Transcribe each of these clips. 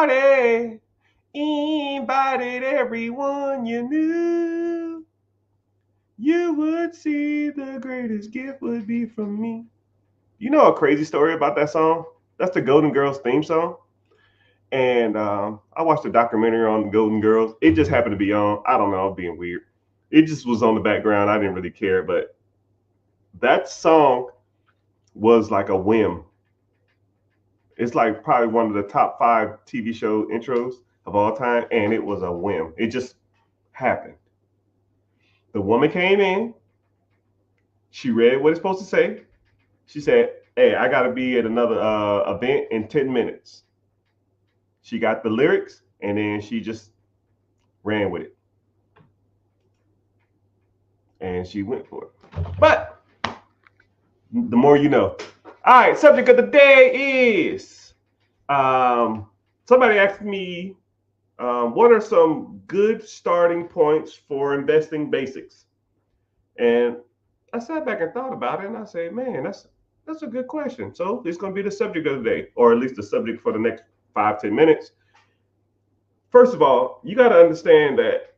party. Invited everyone you knew. You would see the greatest gift would be from me. You know a crazy story about that song? That's the Golden Girls theme song. And I watched a documentary on the Golden Girls. It just happened to be on. I don't know, I'm being weird. It just was on the background. I didn't really care, but that song was like a whim. It's like probably one of the top 5 TV show intros of all time, and it was a whim. It just happened. The woman came in. She read what it's supposed to say. She said, "Hey, I gotta be at another event in 10 minutes." She got the lyrics, and then she just ran with it, and she went for it. But the more you know. All right, subject of the day is somebody asked me what are some good starting points for investing basics, and I sat back and thought about it, and I said, man, that's a good question. So it's going to be the subject of the day, or at least the subject for the next 5-10 minutes. First of all, you got to understand that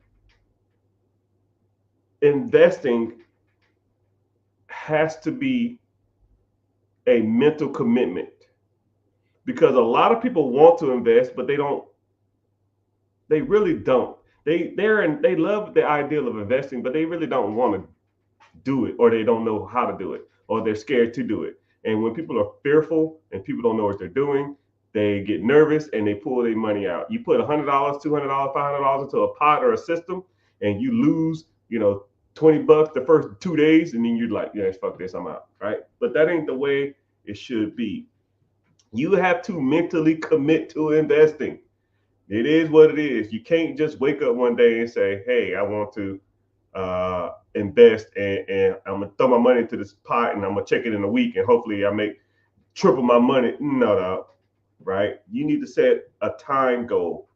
investing has to be a mental commitment, because a lot of people want to invest, but they don't. They really don't. They love the ideal of investing, but they really don't want to do it, or they don't know how to do it, or they're scared to do it. And when people are fearful and people don't know what they're doing, they get nervous and they pull their money out. You put $100, $200, $500 into a pot or a system, and you lose, $20 the first 2 days, and then you're like, yeah, fuck this, I'm out, right? But that ain't the way it should be. You have to mentally commit to investing. It is what it is. You can't just wake up one day and say, hey, I want to invest, and I'm gonna throw my money into this pot, and I'm gonna check it in a week, and hopefully I make triple my money. No, right? You need to set a time goal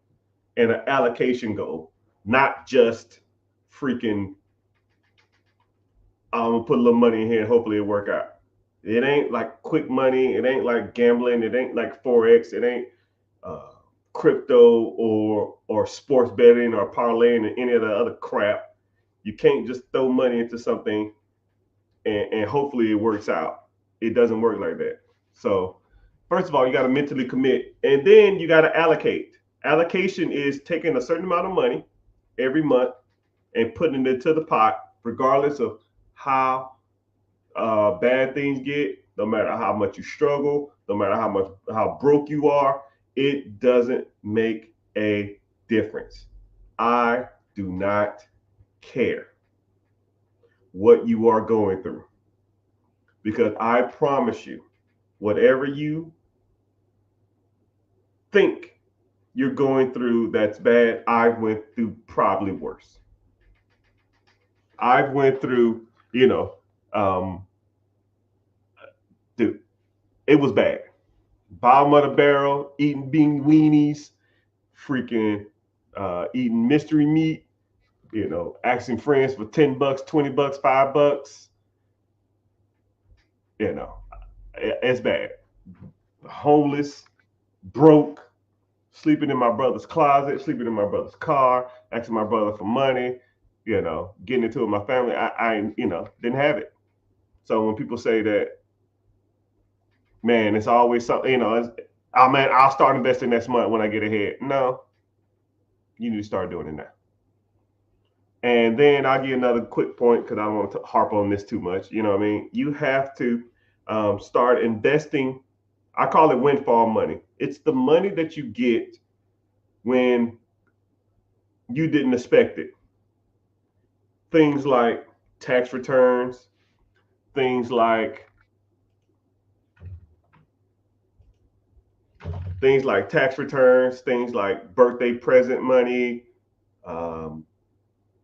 and an allocation goal, not just freaking I'm gonna put a little money in here and hopefully it work out. It ain't like quick money. It ain't like gambling. It ain't like forex. It ain't uh, crypto or sports betting or parlaying and any of the other crap. You can't just throw money into something and hopefully it works out. It doesn't work like that. So first of all, you got to mentally commit, and then you got to allocate. Allocation is taking a certain amount of money every month and putting it into the pot, regardless of how bad things get. No matter how much you struggle, no matter how broke you are, it doesn't make a difference. I do not care what you are going through, because I promise you, whatever you think you're going through that's bad, I went through probably worse. I went through, um, dude, it was bad. Bottom of the barrel, eating bean weenies, freaking eating mystery meat, asking friends for $10, $20, $5. You know, it's bad. Homeless, broke, sleeping in my brother's closet, sleeping in my brother's car, asking my brother for money, getting into it with my family. I didn't have it. So when people say that, man, it's always something, oh man, I'll start investing next month when I get ahead. No, you need to start doing it now. And then I'll give you another quick point, because I don't want to harp on this too much. You know what I mean? You have to start investing. I call it windfall money. It's the money that you get when you didn't expect it. Things like tax returns, things like things like birthday present money. Um,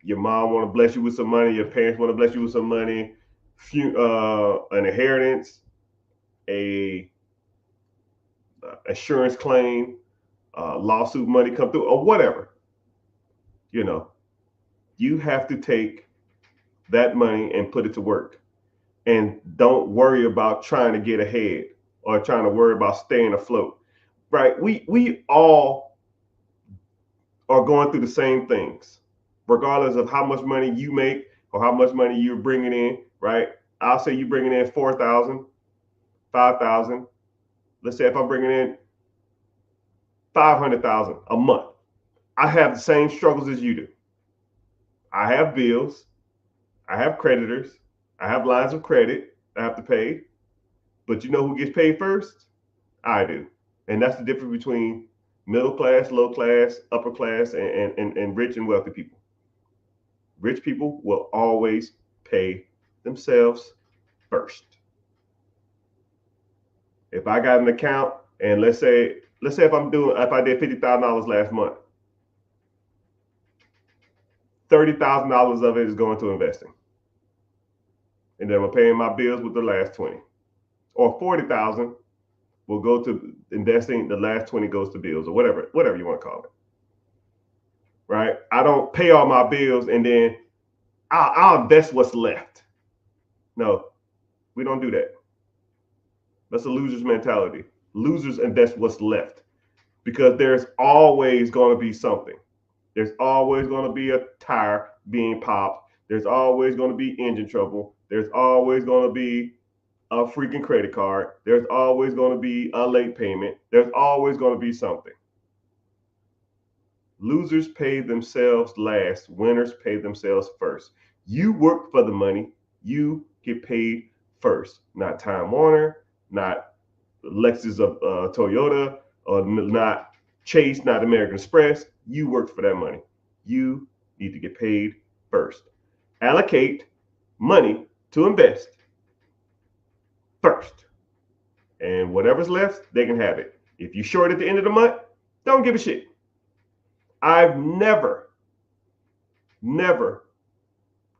your mom want to bless you with some money. Your parents want to bless you with some money. An inheritance, a insurance claim, lawsuit money come through, or whatever. You have to take that money and put it to work, and don't worry about trying to get ahead or trying to worry about staying afloat. Right? We all are going through the same things, regardless of how much money you make or how much money you're bringing in, right? I'll say you're bringing in 4,000, 5,000. Let's say if I'm bringing in 500,000 a month, I have the same struggles as you do. I have bills, I have creditors, I have lines of credit I have to pay. But you know who gets paid first? I do. And that's the difference between middle class, low class, upper class, and rich and wealthy people. Rich people will always pay themselves first. If I got an account and let's say if I did $50,000 last month, $30,000 of it is going to investing. And then I'm paying my bills with the last 20. Or 40,000 will go to investing, the last 20 goes to bills or whatever you want to call it. Right? I don't pay all my bills and then I'll invest what's left. No, we don't do that. That's a loser's mentality. Losers invest what's left because there's always going to be something. There's always going to be a tire being popped. There's always going to be engine trouble. There's always going to be a freaking credit card. There's always going to be a late payment. There's always going to be something. Losers pay themselves last. Winners pay themselves first. You work for the money. You get paid first. Not Time Warner, not Lexus of Toyota, or not Chase, not American Express. You worked for that money. You need to get paid first. Allocate money to invest first. And whatever's left, they can have it. If you short at the end of the month, don't give a shit. I've never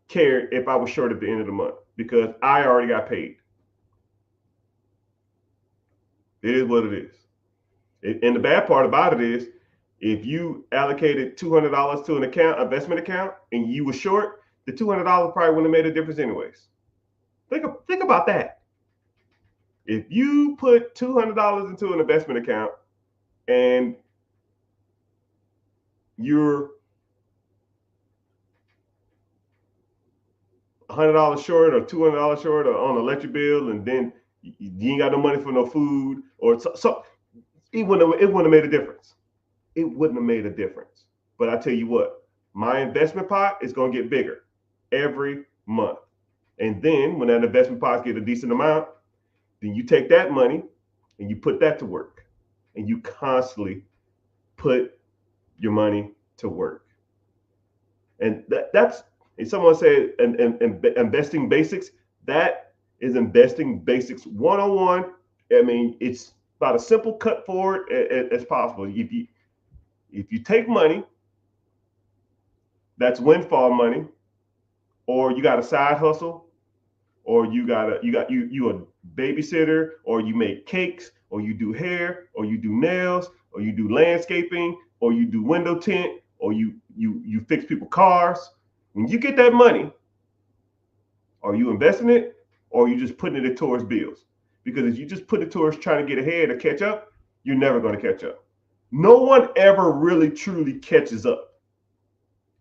cared if I was short at the end of the month because I already got paid. It is what it is. And the bad part about it is if you allocated $200 to an investment account, and you were short, the $200 probably wouldn't have made a difference anyways. Think about that. If you put $200 into an investment account and you're $100 short or $200 short or on an electric bill, and then you ain't got no money for no food, or so it wouldn't have made a difference. It wouldn't have made a difference. But I tell you what, my investment pot is going to get bigger every month. And then when that investment pot gets a decent amount, then you take that money and you put that to work. And you constantly put your money to work. And that's, if someone said investing basics, that is investing basics 101. I mean, it's about as simple cut forward as possible. If you take money that's windfall money, or you got a side hustle, or you a babysitter, or you make cakes, or you do hair, or you do nails, or you do landscaping, or you do window tint, or you fix people's cars. When you get that money, are you investing it, or are you just putting it towards bills? Because if you just put it towards trying to get ahead or catch up, you're never going to catch up. No one ever really truly catches up.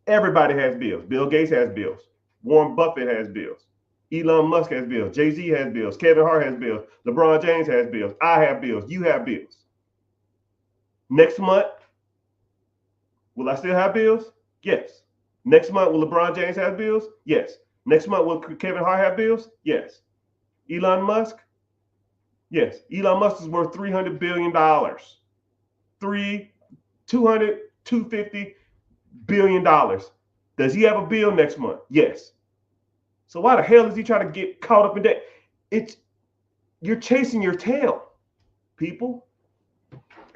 Everybody has bills. Bill Gates has bills. Warren Buffett has bills. Elon Musk has bills. Jay-Z has bills. Kevin Hart has bills. LeBron James has bills. I have bills. You have bills. Next month, will I still have bills? Yes. Next month, will LeBron James have bills? Yes. Next month, will Kevin Hart have bills? Yes. Elon Musk? Yes. Elon Musk is worth $300 billion. 250 billion dollars. Does he have a bill next month? Yes. So why the hell is he trying to get caught up in that? You're chasing your tail, people.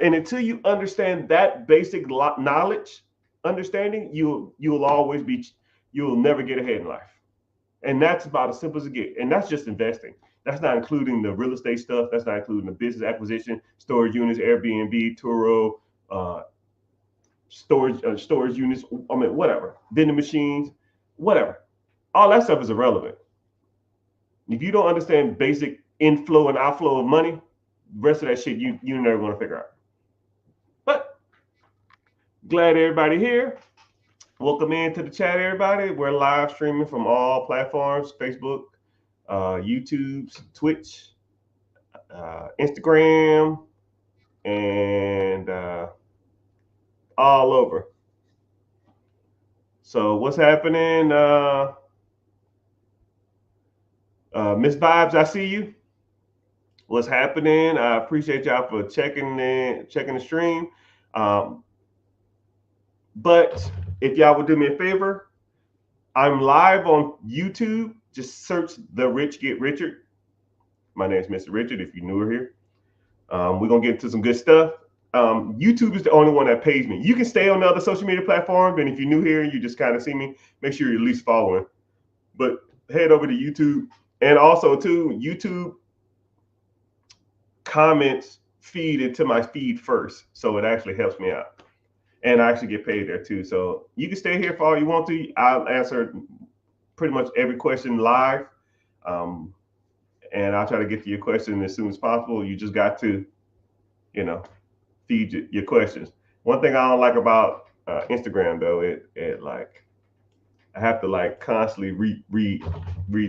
And until you understand that basic understanding, you'll never get ahead in life. And that's about as simple as it gets. And that's just investing. That's not including the real estate stuff. That's not including the business acquisition, storage units, Airbnb, Turo, storage units. I mean, whatever, vending machines, whatever. All that stuff is irrelevant. If you don't understand basic inflow and outflow of money, the rest of that shit you're never going to figure out. But Glad everybody here. Welcome into the chat, everybody. We're live streaming from all platforms: Facebook, YouTube, Twitch, Instagram, and all over. So, what's happening? Miss Vibes, I see you. What's happening? I appreciate y'all for checking the stream. Um, but if y'all would do me a favor, I'm live on YouTube. Just search The Rich Get Richard. My name is Mr. Richard. If you're newer here, we're gonna get into some good stuff. YouTube is the only one that pays me. You can stay on the other social media platforms, and if you're new here, you just kind of see me. Make sure you're at least following. But head over to YouTube, and also too, YouTube comments feed into my feed first, so it actually helps me out, and I actually get paid there too. So you can stay here for all you want to. I'll answer pretty much every question live, and I'll try to get to your question as soon as possible. You just got to, feed your questions. One thing I don't like about Instagram though, it like I have to like constantly read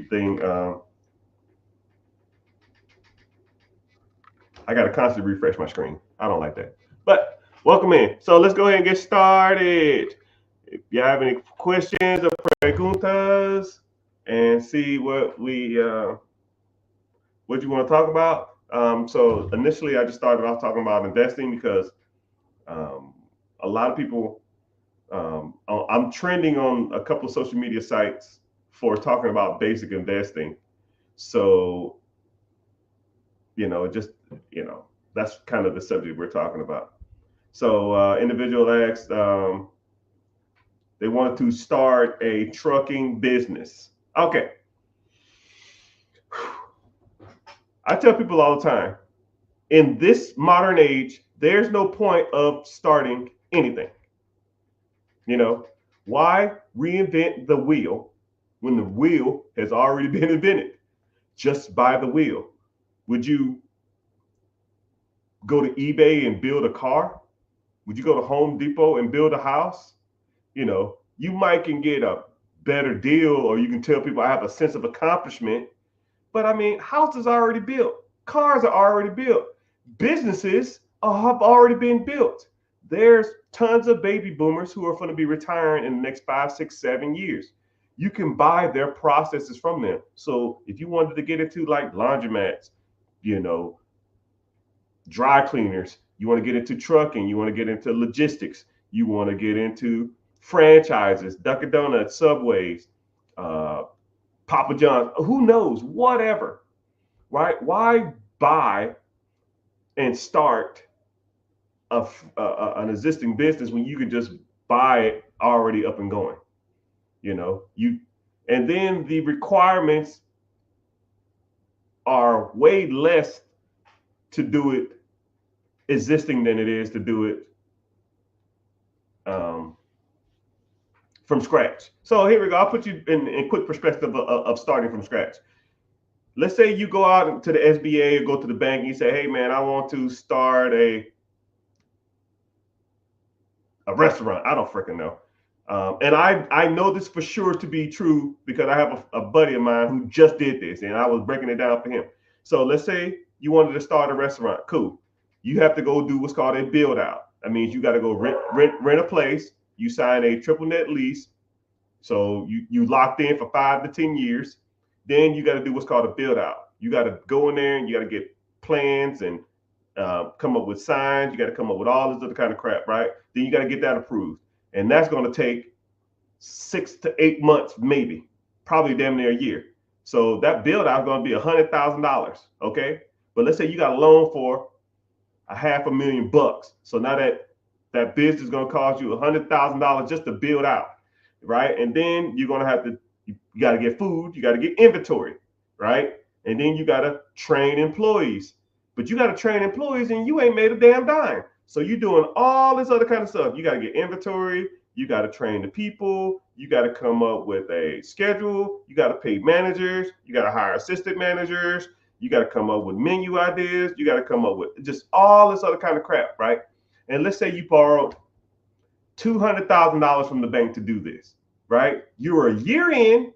thing. I got to constantly refresh my screen. I don't like that. But welcome in. So let's go ahead and get started. If you have any questions or preguntas, and see what what you want to talk about. So initially, I just started off talking about investing because a lot of people. I'm trending on a couple of social media sites for talking about basic investing. So just that's kind of the subject we're talking about. So individual asked, they wanted to start a trucking business. Okay. I tell people all the time, in this modern age, there's no point of starting anything. Why reinvent the wheel when the wheel has already been invented? Just buy the wheel. Would you go to eBay and build a car? Would you go to Home Depot and build a house? You might can get a better deal, or you can tell people I have a sense of accomplishment. But I mean, houses are already built, cars are already built, businesses have already been built. There's tons of baby boomers who are going to be retiring in the next 5, 6, 7 years. You can buy their processes from them. So if you wanted to get into like laundromats, dry cleaners, you want to get into trucking, you want to get into logistics, you want to get into franchises, Dunkin' Donuts, Subways, Papa John's, who knows, whatever, right? Why buy and start an existing business when you can just buy it already up and going? And then the requirements are way less to do it existing than it is to do it from scratch. So here we go. I'll put you in quick perspective of starting from scratch. Let's say you go out to the SBA or go to the bank and you say, hey man, I want to start a restaurant. I don't freaking know. And I know this for sure to be true because I have a buddy of mine who just did this and I was breaking it down for him. So let's say you wanted to start a restaurant. Cool. You have to go do what's called a build out. That means you got to go rent a place. You sign a triple net lease. So you locked in for 5 to 10 years. Then you got to do what's called a build out. You got to go in there and you got to get plans and come up with signs. You got to come up with all this other kind of crap, right? Then you got to get that approved. And that's going to take 6 to 8 months, maybe, probably damn near a year. So that build out is going to be $100,000. Okay. But let's say you got a loan for $500,000. So now that business is going to cost you $100,000 just to build out, right? And then you're going to have to, you got to get food, you got to get inventory, right? And then you got to train employees. But you got to train employees and you ain't made a damn dime. So you're doing all this other kind of stuff. You got to get inventory. You got to train the people. You got to come up with a schedule. You got to pay managers. You got to hire assistant managers. You got to come up with menu ideas. You got to come up with just all this other kind of crap, right? And let's say you borrowed $200,000 from the bank to do this, right? You're a year in,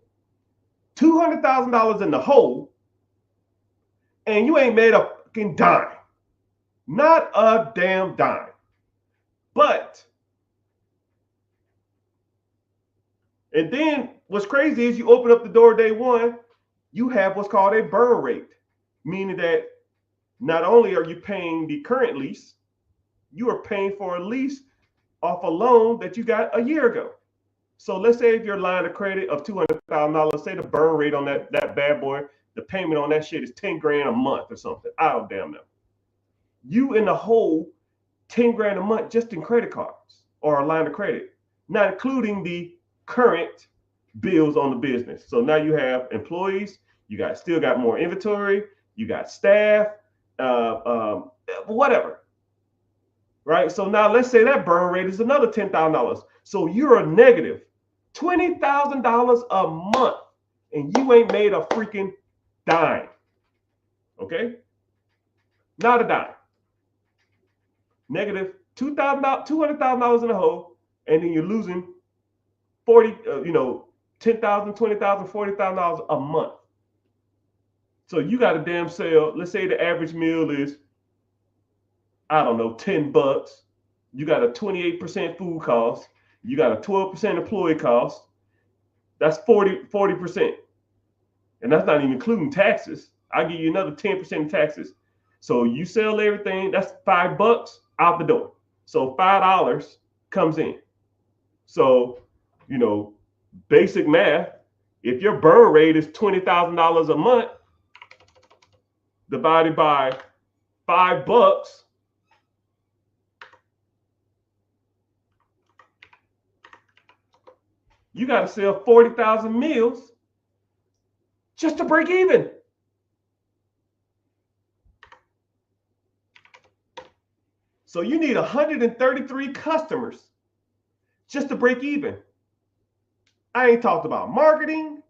$200,000 in the hole, and you ain't made a fucking dime. Not a damn dime. But, and then what's crazy is you open up the door day one, you have what's called a burn rate, meaning that not only are you paying the current lease, you are paying for a lease off a loan that you got a year ago. So let's say if your line of credit of $200,000, say the burn rate on that bad boy, the payment on that shit is 10 grand a month or something. I don't damn know. You in the hole 10 grand a month just in credit cards or a line of credit, not including the current bills on the business. So now you have employees, you still got more inventory, you got staff, whatever. Right? So now let's say that burn rate is another $10,000. So you're a negative $20,000 a month and you ain't made a freaking dime. Okay? Not a dime. Negative $200,000 in the hole, and then you're losing 40, $10,000, $20,000, $40,000 a month. So you got a damn sale. Let's say the average meal is, I don't know, $10. You got a 28% food cost. You got a 12% employee cost. That's 40%. And that's not even including taxes. I'll give you another 10% in taxes. So you sell everything, that's $5 out the door. So $5 comes in. So, basic math, if your burn rate is $20,000 a month divided by $5, you got to sell 40,000 meals just to break even. So you need 133 customers just to break even. I ain't talked about marketing.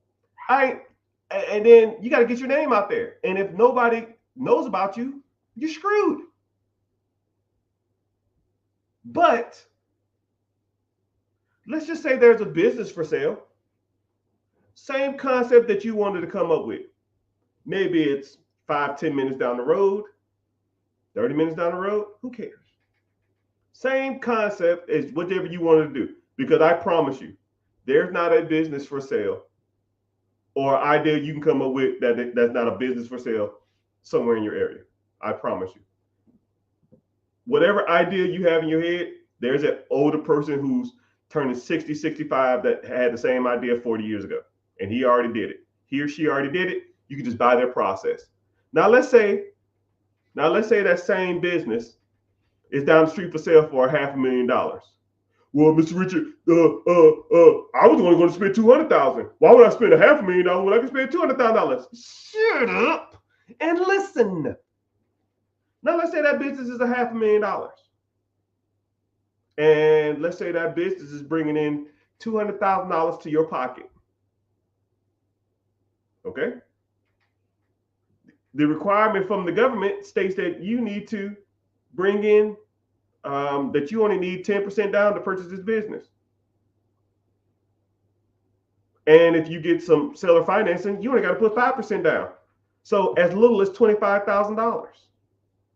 And then you got to get your name out there. And if nobody knows about you, you're screwed. But let's just say there's a business for sale. Same concept that you wanted to come up with. Maybe it's 5-10 minutes down the road, 30 minutes down the road. Who cares? Same concept as whatever you wanted to do. Because I promise you, there's not a business for sale or idea you can come up with that's not a business for sale somewhere in your area. I promise you. Whatever idea you have in your head, there's an older person who's turning 60, 65 that had the same idea 40 years ago. And he already did it. He or she already did it. You can just buy their process. Now let's say that same business is down the street for sale for $500,000. Well, Mr. Richard, I was only going to spend $200,000. Why would I spend $500,000 when I can spend $200,000? Shut up and listen. Now let's say that business is $500,000, and let's say that business is bringing in $200,000 to your pocket. Okay. The requirement from the government states that you need to bring in that you only need 10% down to purchase this business. And if you get some seller financing, you only got to put 5% down. So as little as $25,000.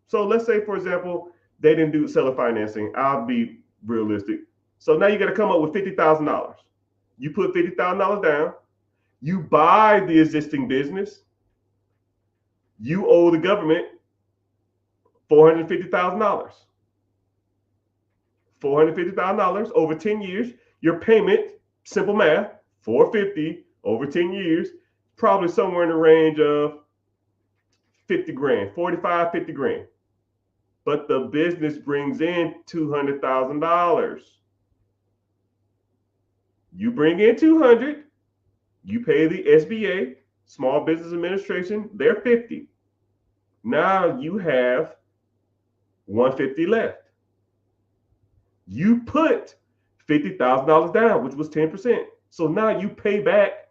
So let's say, for example, they didn't do seller financing. I'll be realistic. So now you got to come up with $50,000. You put $50,000 down. You buy the existing business. You owe the government $450,000. $450,000 over 10 years. Your payment, simple math, $450 over 10 years, probably somewhere in the range of 50 grand, 45, 50 grand. But the business brings in $200,000. You bring in 200, you pay the SBA, Small Business Administration, they're 50. Now you have 150 left. You put $50,000 down, which was 10%. So now you pay back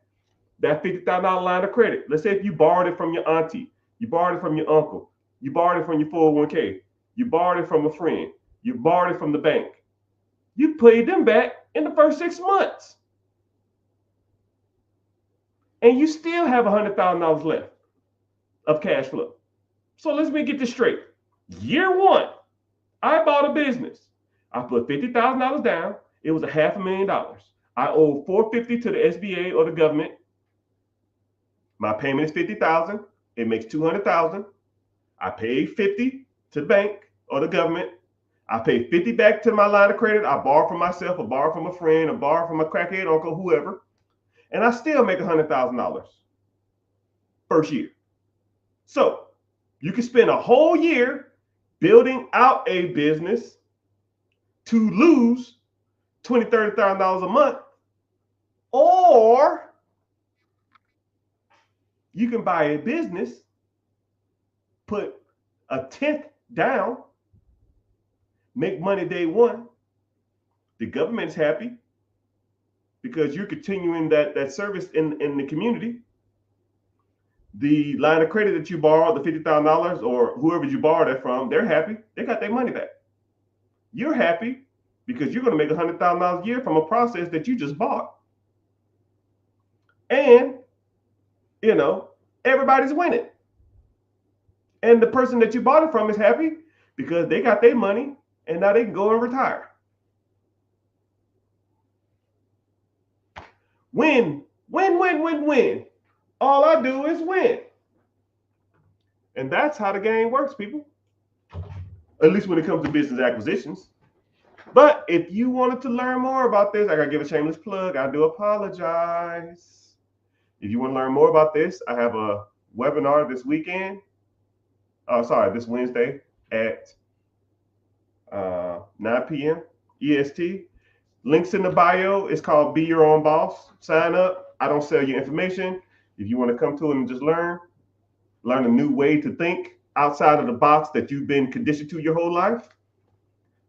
that $50,000 line of credit. Let's say if you borrowed it from your auntie, you borrowed it from your uncle, you borrowed it from your 401k, you borrowed it from a friend, you borrowed it from the bank. You paid them back in the first 6 months. And you still have $100,000 left of cash flow. So let me get this straight. Year one, I bought a business. I put $50,000 down. It was $500,000. I owe $450 to the SBA or the government. My payment is $50,000. It makes $200,000. I pay $50 to the bank or the government. I pay $50 back to my line of credit. I borrow from myself, or borrow from a friend, or borrow from a crackhead uncle, whoever, and I still make $100,000 first year. So you can spend a whole year building out a business to lose $20,000, $30,000 a month, or you can buy a business, put a tenth down, make money day one. The government's happy because you're continuing that service in the community. The line of credit that you borrowed, the $50,000 or whoever you borrowed that from, they're happy. They got their money back. You're happy because you're going to make $100,000 a year from a process that you just bought. And, everybody's winning. And the person that you bought it from is happy because they got their money and now they can go and retire. Win, win, win, win, win. All I do is win. And that's how the game works, people. At least when it comes to business acquisitions. But if you wanted to learn more about this, I got to give a shameless plug. I do apologize. If you want to learn more about this, I have a webinar this weekend. This Wednesday at 9 p.m. EST. Links in the bio. It's called Be Your Own Boss. Sign up. I don't sell your information. If you want to come to it and just learn a new way to think outside of the box that you've been conditioned to your whole life,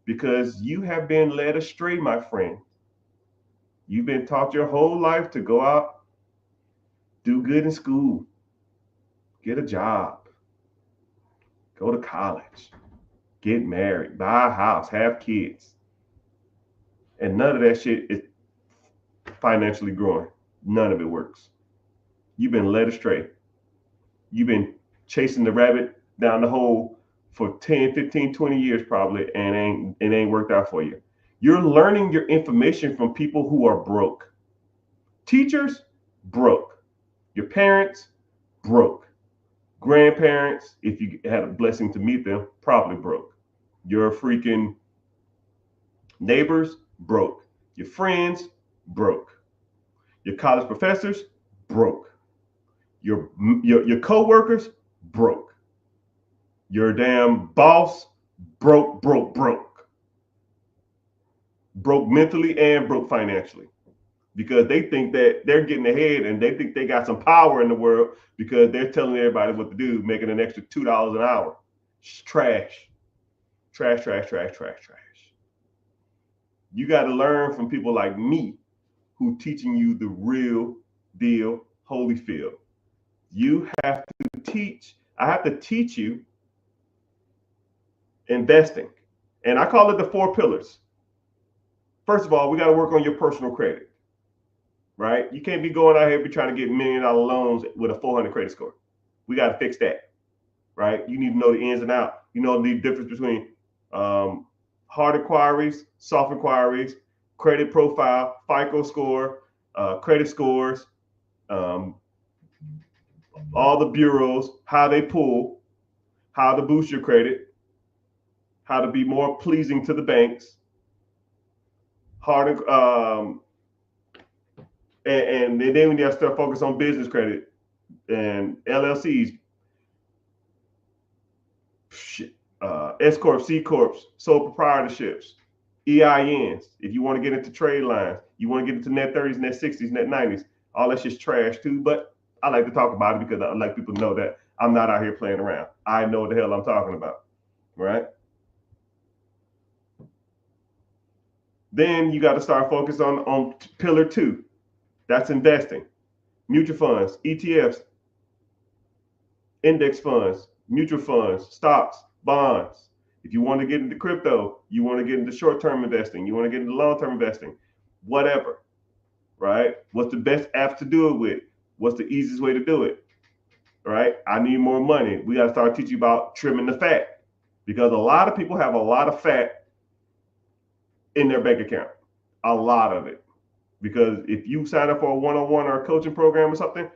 because you have been led astray, my friend. You've been taught your whole life to go out, do good in school, get a job, go to college, get married, buy a house, have kids. And none of that shit is financially growing. None of it works. You've been led astray. You've been chasing the rabbit down the hole for 10, 15, 20 years probably, and it ain't worked out for you. You're learning your information from people who are broke. Teachers, broke. Your parents, broke. Grandparents, if you had a blessing to meet them, probably broke. Your freaking neighbors, broke. Your friends, broke. Your college professors, broke. Your co-workers, broke. Your damn boss, broke. Broke mentally and broke financially. Because they think that they're getting ahead and they think they got some power in the world because they're telling everybody what to do, making an extra $2 an hour. It's trash. Trash. You got to learn from people like me who teaching you the real deal, Holyfield. You have to teach. I have to teach you investing. And I call it the 4 pillars. First of all, we got to work on your personal credit, right? You can't be going out here be trying to get $1 million loans with a 400 credit score. We got to fix that, right? You need to know the ins and outs. You know the difference between hard inquiries, soft inquiries, credit profile, FICO score, credit scores, all the bureaus, how they pull, how to boost your credit, how to be more pleasing to the banks, and then when you start focus on business credit and LLCs, S corp, C corps, sole proprietorships, EINs. If you want to get into trade lines, you want to get into net 30s, net 60s, net 90s, all that shit's trash too. But I like to talk about it because I like people to know that I'm not out here playing around. I know what the hell I'm talking about, right? Then you got to start focusing on pillar 2. That's investing. Mutual funds, ETFs, index funds, mutual funds, stocks, bonds, If you want to get into crypto, you want to get into short-term investing, you want to get into long-term investing, whatever, right? What's the best app to do it with? What's the easiest way to do it, right? I need more money. We got to start teaching you about trimming the fat, because a lot of people have a lot of fat in their bank account, a lot of it. Because if you sign up for a one-on-one or a coaching program or something,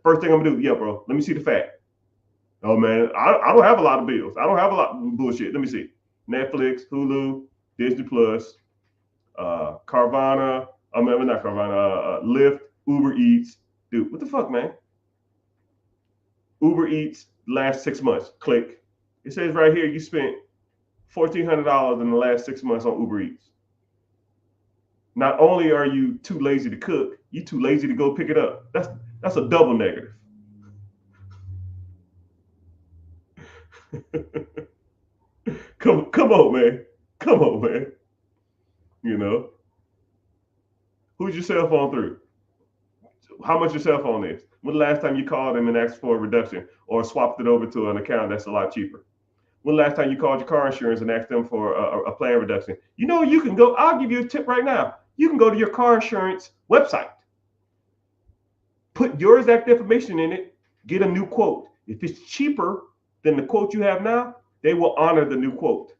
first thing I'm gonna do, yeah, bro, let me see the fat. Oh man, I don't have a lot of bills. I don't have a lot of bullshit. Let me see. Netflix, Hulu, Disney Plus, Carvana. I mean, not Carvana. Lyft, Uber Eats. Dude, what the fuck, man? Uber Eats last 6 months. Click. It says right here you spent $1,400 in the last 6 months on Uber Eats. Not only are you too lazy to cook, you too lazy to go pick it up. That's a double negative. come on, man. Come on, man. You know, who's your cell phone through? How much your cell phone is? When the last time you called them and asked for a reduction or swapped it over to an account that's a lot cheaper? When the last time you called your car insurance and asked them for a plan reduction? You know, you can go, I'll give you a tip right now. You can go to your car insurance website, put your exact information in it, get a new quote. If it's cheaper than the quote you have now, they will honor the new quote.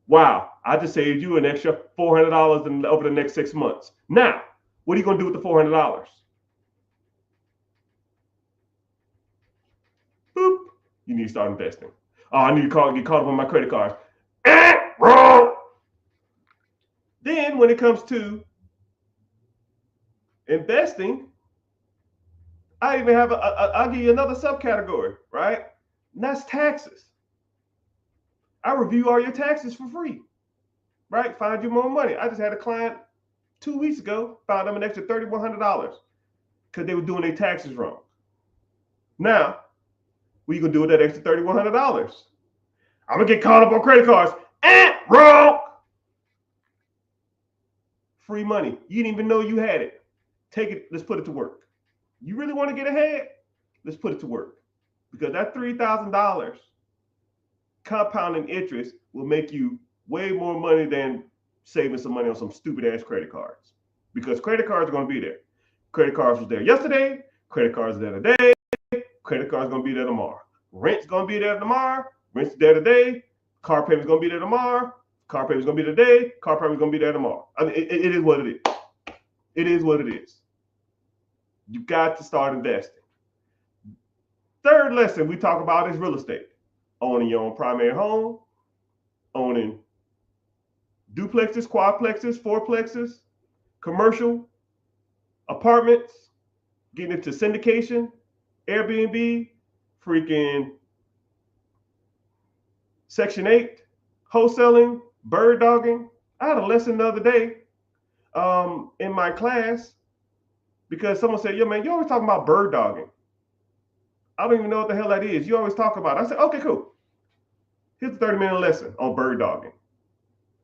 Wow, I just saved you an extra $400 over the next 6 months. Now, what are you going to do with the $400? Boop. You need to start investing. Oh, I need to get caught up on my credit cards. Wrong. Then when it comes to investing, I even have I'll give you another subcategory, right? And that's taxes. I review all your taxes for free, right? Find you more money. I just had a client 2 weeks ago, found them an extra $3,100 because they were doing their taxes wrong. Now, what are you going to do with that extra $3,100? I'm going to get caught up on credit cards. Wrong. Free money. You didn't even know you had it. Take it. Let's put it to work. You really want to get ahead? Let's put it to work. Because that $3,000 compounding interest will make you way more money than saving some money on some stupid ass credit cards. Because credit cards are going to be there. Credit cards was there yesterday. Credit cards are there today. Credit cards are going to be there tomorrow. Rent's going to be there tomorrow. Rent's there today. Car payment's going to be there tomorrow. Car payment's going to be today. Car payment's going to be there tomorrow. I mean, it is what it is. It is what it is. You got to start investing. Third lesson we talk about is real estate. Owning your own primary home, owning duplexes, quadplexes, fourplexes, commercial apartments, getting into syndication, Airbnb, freaking Section 8, wholesaling, bird dogging. I had a lesson the other day in my class because someone said, yo, man, you always talking about bird dogging. I don't even know what the hell that is. You always talk about it. I said, okay, cool. Here's a 30-minute lesson on bird dogging.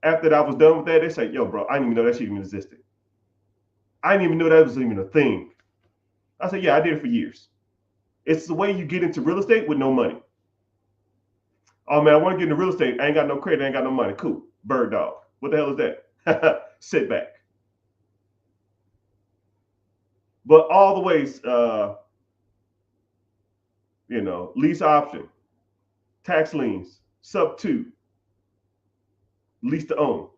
After I was done with that, they said, yo, bro, I didn't even know that shit even existed. I didn't even know that was even a thing. I said, yeah, I did it for years. It's the way you get into real estate with no money. Oh, man, I want to get into real estate. I ain't got no credit. I ain't got no money. Cool. Bird dog. What the hell is that? Sit back. But all the ways, lease option, tax liens, sub 2, lease to own.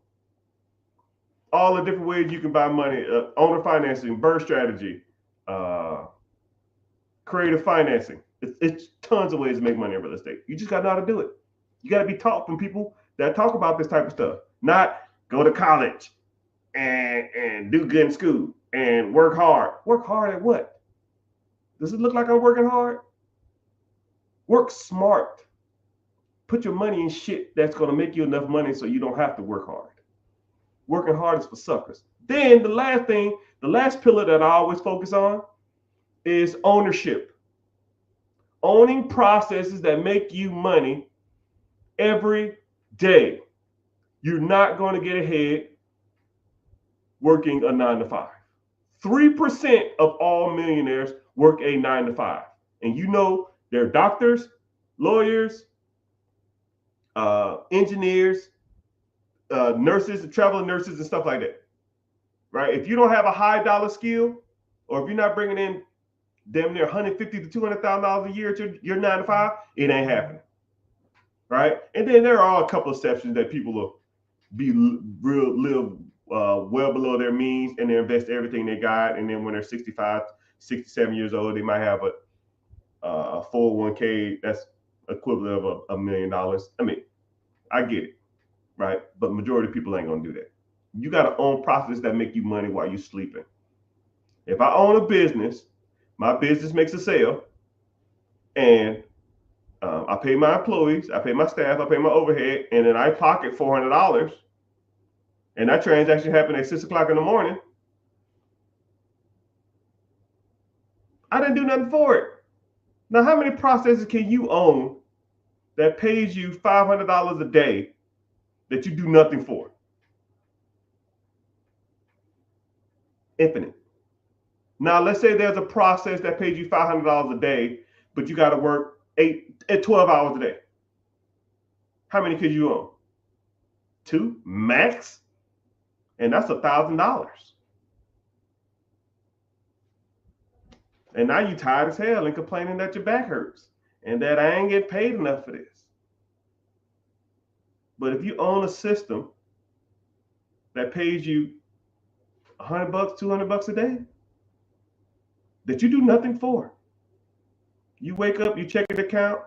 All the different ways you can buy money, owner financing, bird strategy, creative financing. It's tons of ways to make money in real estate. You just got to know how to do it. You got to be taught from people that talk about this type of stuff, not go to college and do good in school and work hard. Work hard at what? Does it look like I'm working hard? Work smart. Put your money in shit that's going to make you enough money so you don't have to work hard. Working hard is for suckers. Then the last pillar that I always focus on is ownership. Owning processes that make you money every day. You're not going to get ahead working a 9-to-5. 3% of all millionaires work a 9-to-5. And you know they're doctors, lawyers, engineers, nurses, traveling nurses, and stuff like that. Right? If you don't have a high dollar skill, or if you're not bringing in damn near $150,000 to $200,000 a year to your 9 to 5, it ain't happening. Right? And then there are a couple of exceptions that people will live well below their means, and they invest everything they got, and then when they're 65, 67 years old, they might have a 401k that's equivalent of $1 million. I mean, I get it, right? But majority of people ain't gonna do that. You got to own processes that make you money while you're sleeping. If I own a business, my business makes a sale, and I pay my employees, I pay my staff, I pay my overhead, and then I pocket $400, and that transaction happened at 6 o'clock in the morning. I didn't do nothing for it. Now, how many processes can you own that pays you $500 a day that you do nothing for? Infinite. Now, let's say there's a process that pays you $500 a day, but you got to work 12 hours a day. How many could you own? 2 max, and that's $1,000. And now you tired as hell and complaining that your back hurts and that I ain't getting paid enough for this. But if you own a system that pays you $100, $200 a day that you do nothing for, you wake up, you check your account,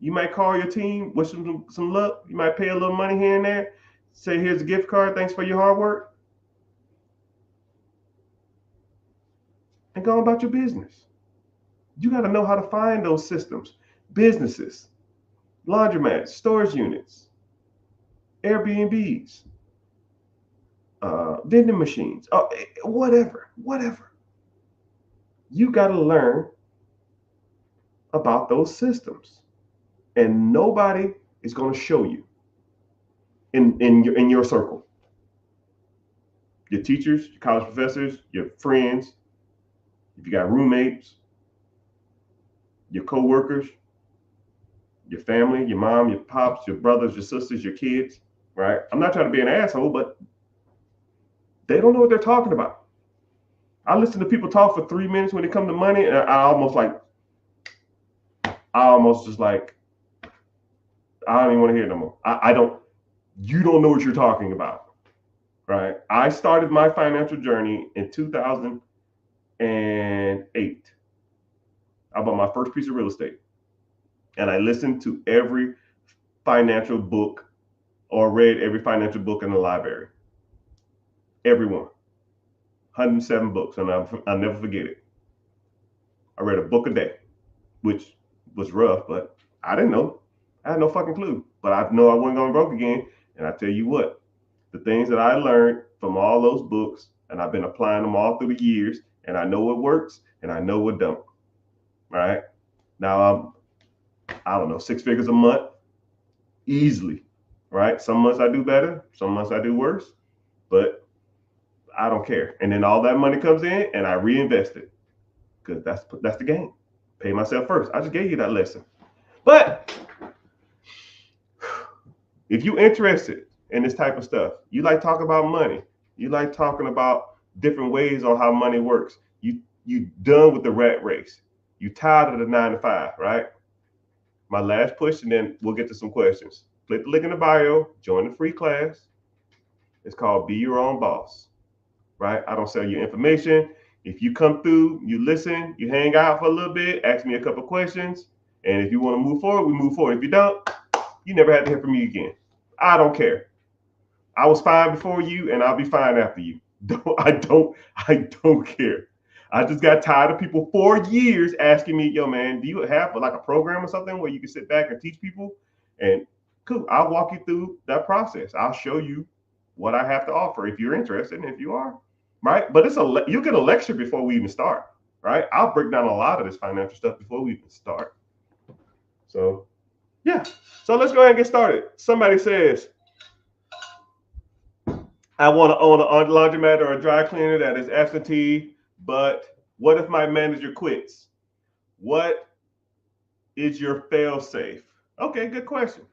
you might call your team, wish them some luck, you might pay a little money here and there, say here's a gift card, thanks for your hard work, and go about your business. You got to know how to find those systems. Businesses, laundromats, storage units, Airbnbs, vending machines, whatever. You got to learn about those systems, and nobody is going to show you in your circle. Your teachers, your college professors, your friends, if you got roommates, your co-workers, your family, your mom, your pops, your brothers, your sisters, your kids, right? I'm not trying to be an asshole, but they don't know what they're talking about. I listen to people talk for 3 minutes when it comes to money, and I almost just like, I don't even want to hear it no more. You don't know what you're talking about, right? I started my financial journey in 2008. I bought my first piece of real estate, and I listened to every financial book or read every financial book in the library. Every one. 107 books, and I'll never forget it. I read a book a day, which was rough, but I didn't know. I had no fucking clue, but I know I wasn't going broke again. And I tell you what, the things that I learned from all those books, and I've been applying them all through the years, and I know what works and I know what don't. Right now, I don't know, 6 figures a month, easily. Right? Some months I do better, some months I do worse, but I don't care. And then all that money comes in, and I reinvest it, because that's the game. Pay myself first. I just gave you that lesson. But if you're interested in this type of stuff, you like talking about money, you like talking about different ways on how money works, you done with the rat race, you tired of the 9 to 5, right? My last push, and then we'll get to some questions. Click the link in the bio, join the free class. It's called Be Your Own Boss, right? I don't sell your information. If you come through, you listen, you hang out for a little bit, ask me a couple questions, and if you want to move forward, we move forward. If you don't, you never have to hear from me again. I don't care. I was fine before you, and I'll be fine after you. I don't care. I just got tired of people for years asking me, yo, man, do you have like a program or something where you can sit back and teach people? And cool, I'll walk you through that process. I'll show you what I have to offer if you're interested, and if you are, right? But you get a lecture before we even start, right? I'll break down a lot of this financial stuff before we even start. So, yeah. So let's go ahead and get started. Somebody says, I want to own a laundromat or a dry cleaner that is absentee, but what if my manager quits? What is your fail safe? Okay, good question.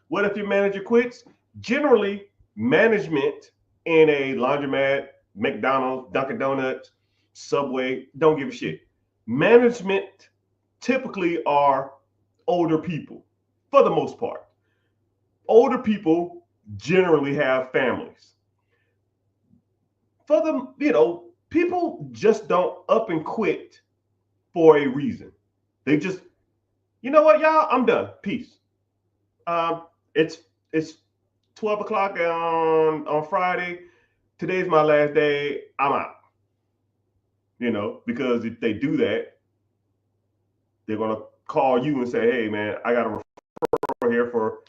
What if your manager quits? Generally, management in a laundromat, McDonald's, Dunkin' Donuts, Subway don't give a shit. Management typically are older people for the most part. Older people generally have families. For them, people just don't up and quit for a reason. They just, you know what, y'all, I'm done. Peace. Um, it's it's 12 o'clock on Friday. Today's my last day. I'm out. Because if they do that, they're gonna call you and say, "Hey, man, I got a referral here for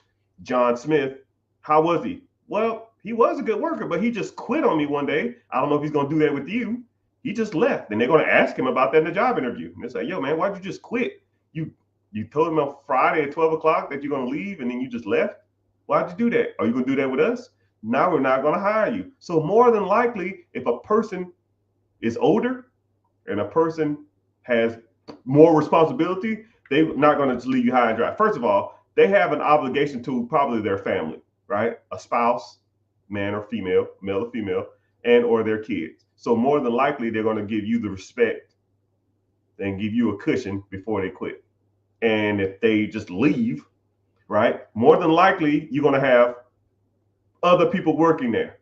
John Smith. How was he?" Well, he was a good worker, but he just quit on me one day. I don't know if he's gonna do that with you. He just left, and they're gonna ask him about that in the job interview. And they say, "Yo, man, why'd you just quit? You told him on Friday at 12 o'clock that you're gonna leave, and then you just left. Why'd you do that? Are you gonna do that with us? Now we're not gonna hire you." So more than likely, if a person is older and a person has more responsibility, they're not going to just leave you high and dry. First of all, they have an obligation to probably their family, right? A spouse, man or female, male or female, and or their kids. So more than likely, they're going to give you the respect and give you a cushion before they quit. And if they just leave, right, more than likely, you're going to have other people working there.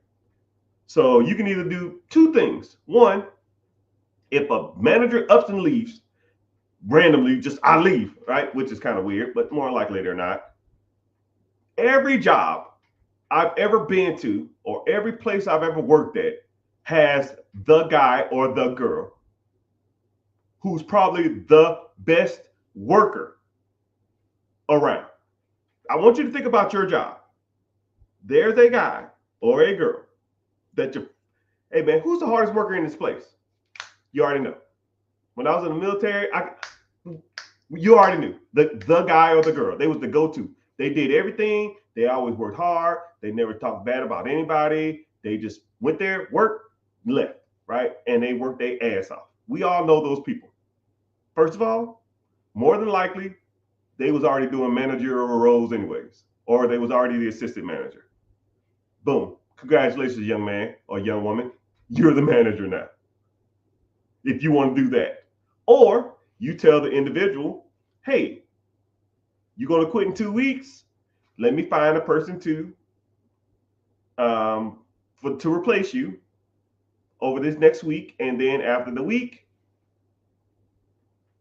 So you can either do two things. One, if a manager ups and leaves randomly, just I leave, right? Which is kind of weird, but more likely they're not. Every job I've ever been to or every place I've ever worked at has the guy or the girl who's probably the best worker around. I want you to think about your job. There's a guy or a girl that hey man, who's the hardest worker in this place? You already know. When I was in the military, you already knew the guy or the girl. They was the go-to. They did everything. They always worked hard. They never talked bad about anybody. They just went there, worked, left, right? And they worked their ass off. We all know those people. First of all, more than likely, they was already doing managerial roles anyways, or they was already the assistant manager. Boom. Congratulations, young man or young woman. You're the manager now. If you want to do that. Or you tell the individual, hey, you're going to quit in 2 weeks. Let me find a person to replace you over this next week. And then after the week,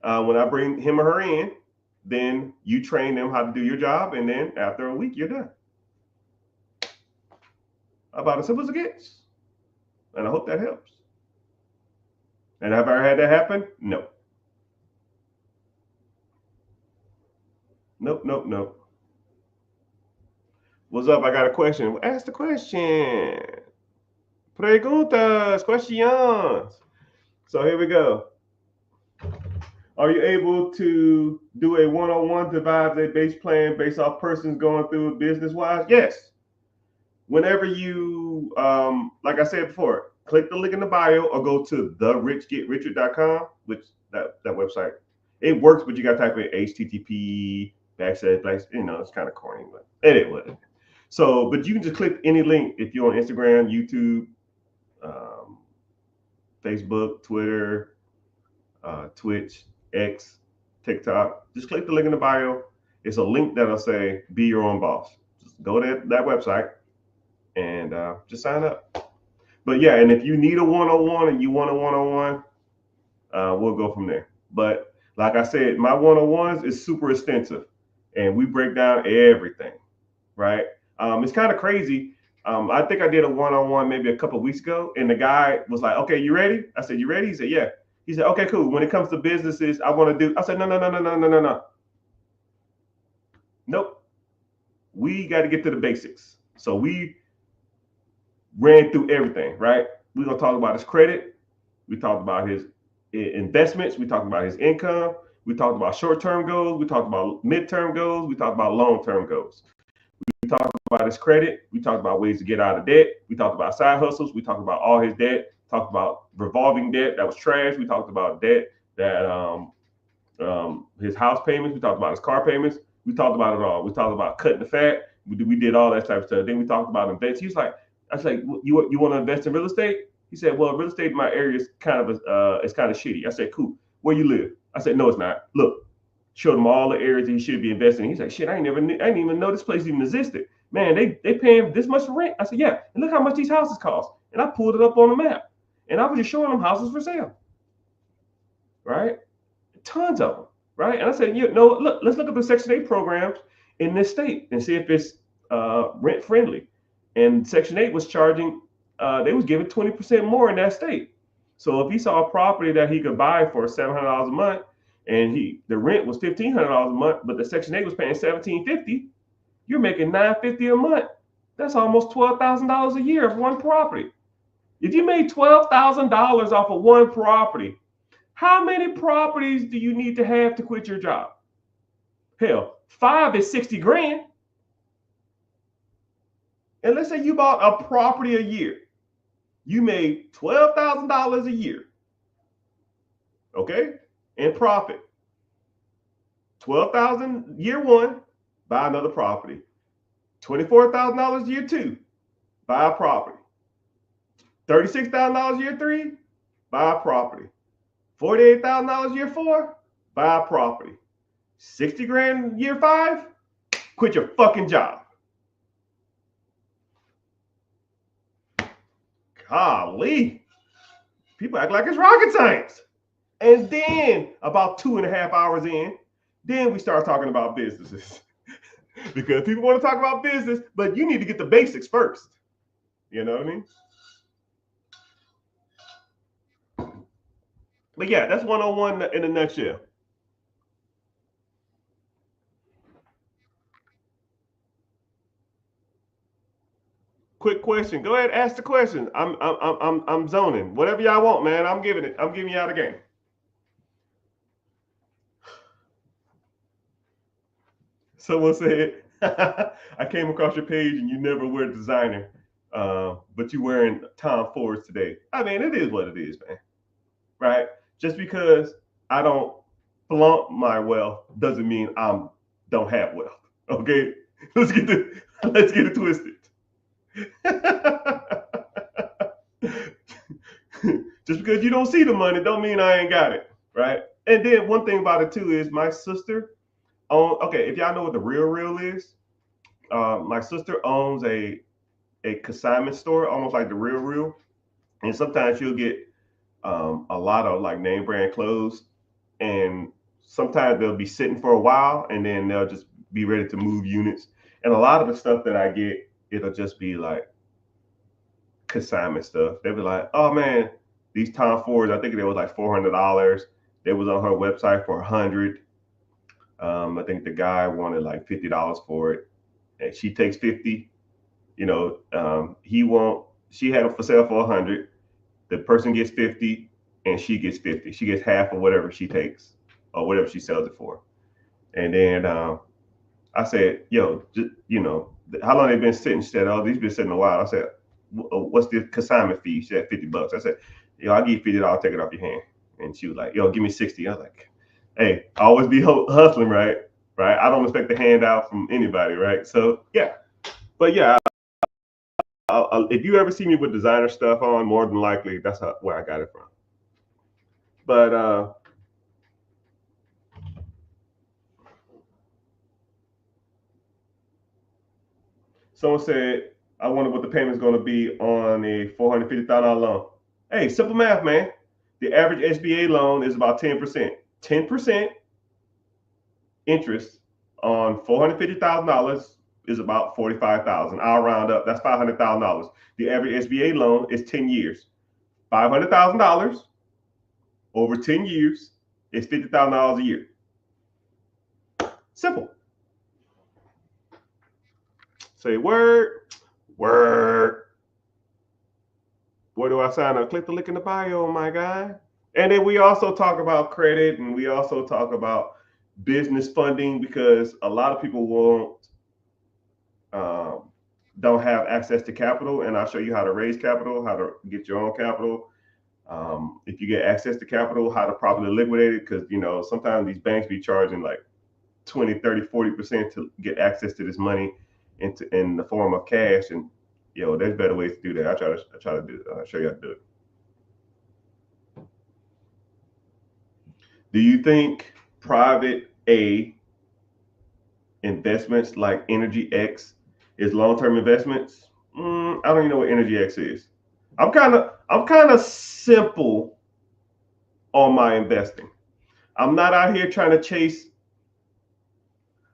when I bring him or her in, then you train them how to do your job. And then after a week, you're done. About as simple as it gets. And I hope that helps. And have I ever had that happen? No. Nope. What's up? I got a question. Ask the question. Preguntas, questions. So here we go. Are you able to do a one-on-one devise a base plan based off persons going through business-wise? Yes. Whenever you, like I said before, click the link in the bio or go to therichgetricher.com, which that website, it works, but you got to type in HTTP // it's kind of corny, but anyway. So, but you can just click any link if you're on Instagram, YouTube, Facebook, Twitter, Twitch, X, TikTok. Just click the link in the bio. It's a link that'll say "Be Your Own Boss." Just go to that website and just sign up. But yeah, and if you need a one-on-one and you want a one-on-one, we'll go from there. But like I said, my one-on-ones is super extensive, and we break down everything, right? It's kind of crazy. I think I did a one-on-one maybe a couple of weeks ago, and the guy was like, "Okay, you ready?" I said, "You ready?" He said, "Yeah." He said, "Okay, cool. When it comes to businesses, I want to do." I said, "No. Nope. We got to get to the basics." So we ran through everything, right? We're gonna talk about his credit. We talked about his investments. We talked about his income. We talked about short-term goals. We talked about midterm goals. We talked about long-term goals. We talked about his credit. We talked about ways to get out of debt. We talked about side hustles. We talked about all his debt. Talked about revolving debt that was trash. We talked about debt that his house payments. We talked about his car payments. We talked about it all. We talked about cutting the fat. We did all that type of stuff. Then we talked about invest. He was like, I was like, you want to invest in real estate? He said, well, real estate in my area is kind of it's kind of shitty. I said, cool. Where you live? I said, no, it's not. Look, showed him all the areas that he should be investing in. He's like, shit, I didn't even know this place even existed. Man, they paying this much for rent. I said, yeah, and look how much these houses cost. And I pulled it up on the map, and I was just showing them houses for sale, right? Tons of them, right? And I said, you know, look, let's look at the Section 8 programs in this state and see if it's rent friendly. And Section 8 was charging, they was giving 20% more in that state. So if he saw a property that he could buy for $700 a month, and the rent was $1,500 a month, but the Section 8 was paying $1,750, you're making $950 a month. That's almost $12,000 a year of one property. If you made $12,000 off of one property, how many properties do you need to have to quit your job? Hell, 5 is 60 grand. And let's say you bought a property a year. You made $12,000 a year. Okay? In profit. 12,000 year one, buy another property. $24,000 year two, buy a property. $36,000 year three, buy a property. $48,000 year four, buy a property. 60 grand year five, quit your fucking job. Golly. People act like it's rocket science. And then about 2.5 hours in, then we start talking about businesses. Because people want to talk about business, but you need to get the basics first. You know what I mean? But yeah, that's 101 in a nutshell. Quick question. Go ahead, ask the question. I'm zoning. Whatever y'all want, man. I'm giving it. I'm giving y'all the game. Someone said, I came across your page and you never wear designer, but you wearing Tom Fords today. I mean, it is what it is, man. Right? Just because I don't flaunt my wealth doesn't mean I don't have wealth. Okay? Let's get it twisted. Just because you don't see the money don't mean I ain't got it, right? And then one thing about it too is my sister okay, if y'all know what the Real is, my sister owns a consignment store, almost like the Real, and sometimes she'll get a lot of like name brand clothes, and sometimes they'll be sitting for a while, and then they'll just be ready to move units. And a lot of the stuff that I get, it'll just be like consignment stuff. They'll be like, "Oh man, these Tom Fords, I think they was like $400. They was on her website for $100. I think the guy wanted like $50 for it, and she takes 50. You know, she had them for sale for 100. The person gets 50, and she gets 50. She gets half of whatever she takes or whatever she sells it for. And then I said, yo, you know, how long they been sitting? She said, oh, these been sitting a while. I said, what's the consignment fee? She said $50. I said, yo, I'll give you $50. I'll take it off your hand. And she was like, yo, give me 60. I was like, hey, I always be hustling, right? Right. I don't expect a handout from anybody, right? So yeah, but yeah, if you ever see me with designer stuff on, more than likely that's where I got it from. But someone said, I wonder what the payment's going to be on a $450,000 loan. Hey, simple math, man. The average SBA loan is about 10%. 10% interest on $450,000 is about $45,000. I'll round up. That's $500,000. The average SBA loan is 10 years. $500,000 over 10 years is $50,000 a year. Simple. Say word. Where do I sign up? Click the link in the bio, my guy. And then we also talk about credit, and we also talk about business funding, because a lot of people don't have access to capital, and I'll show you how to raise capital, how to get your own capital. If you get access to capital, how to properly liquidate it, because you know sometimes these banks be charging like 20, 30, 40% to get access to this money. in the form of cash. And there's better ways to do that. I try to do. I'll show you how to do it. Do you think private A investments like Energy X is long-term investments? I don't even know what Energy X is. I'm kind of simple on my investing. I'm not out here trying to chase.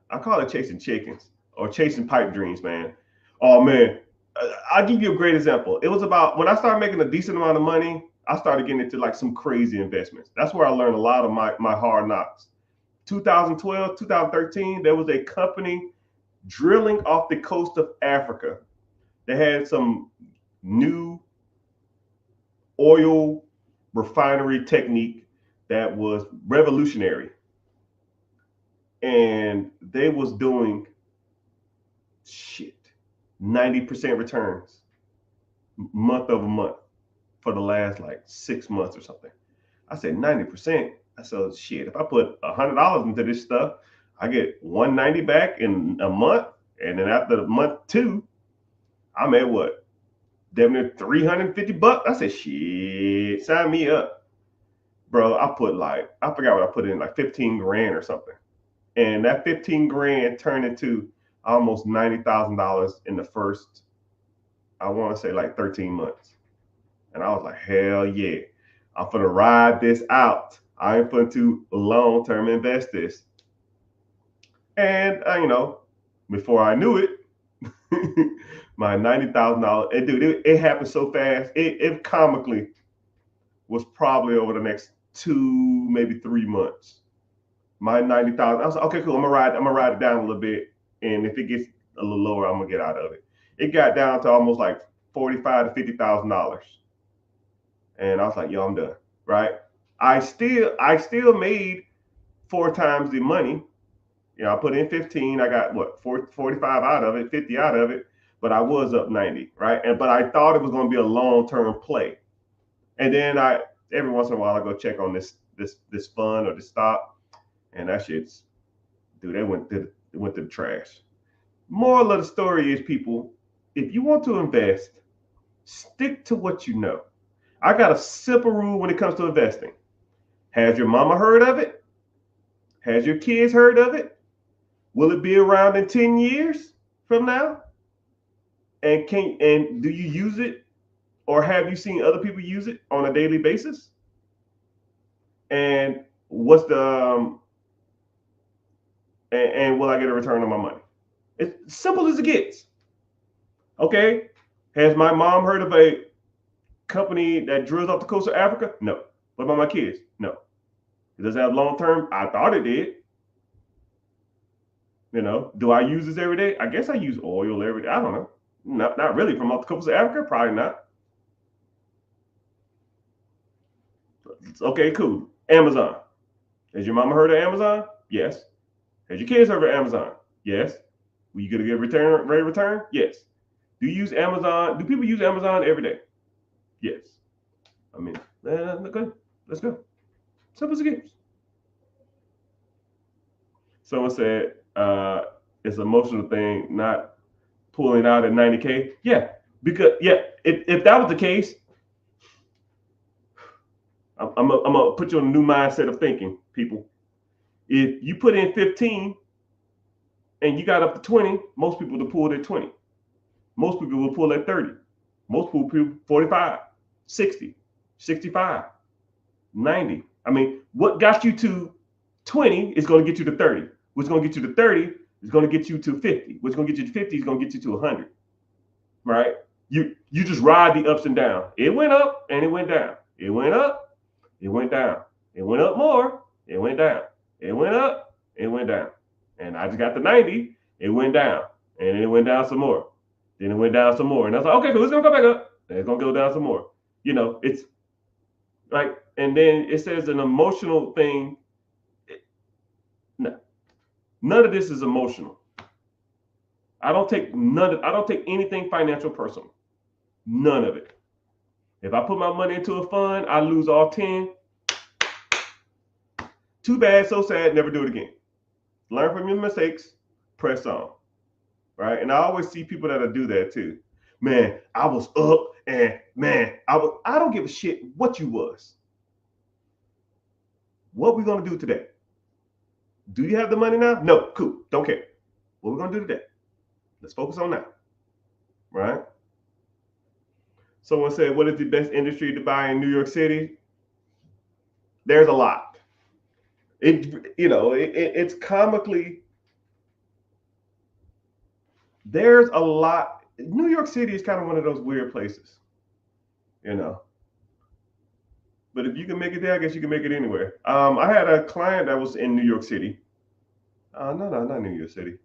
I call it chasing chickens or chasing pipe dreams, man. Oh man, I'll give you a great example. It was about when I started making a decent amount of money. I started getting into like some crazy investments. That's where I learned a lot of my hard knocks. 2012, 2013, there was a company drilling off the coast of Africa. They had some new oil refinery technique that was revolutionary. And they was doing 90% returns month over month for the last like 6 months or something. I said 90%. I said, if I put $100 into this stuff, I get 190 back in a month. And then after the month 2, I'm at what? Damn near $350. I said, sign me up. Bro, I forgot what I put in, like 15 grand or something. And that 15 grand turned into almost $90,000 in the first, I want to say like 13 months. And I was like, hell yeah, I'm going to ride this out. I ain't going to long-term invest this. And, before I knew it, my $90,000, dude, it happened so fast. It comically was probably over the next 2, maybe 3 months. My 90,000, I was like, okay, cool. I'm gonna ride it down a little bit, and if it gets a little lower, I'm gonna get out of it. It got down to almost like $45,000 to $50,000, and I was like, yo, I'm done. Right? I still made 4 times the money. I put in 15. I got what 45 out of it, 50 out of it, but I was up 90. Right? But I thought it was gonna be a long-term play, and then every once in a while I go check on this fund or this stock. And that shit's, dude, it went to the trash. Moral of the story is, people, if you want to invest, stick to what you know. I got a simple rule when it comes to investing. Has your mama heard of it? Has your kids heard of it? Will it be around in 10 years from now? And do you use it, or have you seen other people use it on a daily basis? And what's the and will I get a return on my money? It's simple as it gets. Okay. Has my mom heard of a company that drills off the coast of Africa? No. What about my kids? No. It doesn't have long term. I thought it did. Do I use this every day? I guess I use oil every day. I don't know. Not really. From off the coast of Africa? Probably not. Okay, cool. Amazon. Has your mama heard of Amazon? Yes. Has your kids heard of Amazon? Yes. Will you get a good rate of return? Yes. Do you use Amazon? Do people use Amazon every day? Yes. I mean, okay, let's go. Simple as it gets. Someone said it's an emotional thing, not pulling out at 90K. Yeah, because if that was the case, I'm gonna put you on a new mindset of thinking, people. If you put in 15 and you got up to 20, most people will pull at 20. Most people will pull at 30. Most people 45, 60, 65, 90. I mean, what got you to 20 is going to get you to 30. What's going to get you to 30 is going to get you to 50. What's going to get you to 50 is going to get you to 100. Right? You just ride the ups and downs. It went up and it went down. It went up, it went down. It went up more, it went down. It went up, it went down. And I just got to 90, it went down. And it went down some more. Then it went down some more. And I was like, okay, cool, it's gonna go back up. And it's gonna go down some more. It's like, and then it says an emotional thing. No, none of this is emotional. I don't take anything financial personal. None of it. If I put my money into a fund, I lose all 10. Too bad, so sad, never do it again. Learn from your mistakes, press on. right? And I always see people that'll do that too. Man, I was up and man, I don't give a shit what you was. What we gonna do today? Do you have the money now? No, cool. Don't care. What we gonna do today? Let's focus on that. Right? Someone said, what is the best industry to buy in New York City? There's a lot. It's comically, there's a lot. New York City is kind of one of those weird places, you know. But if you can make it there, I guess you can make it anywhere. I had a client that was in New York City. No, not New York City.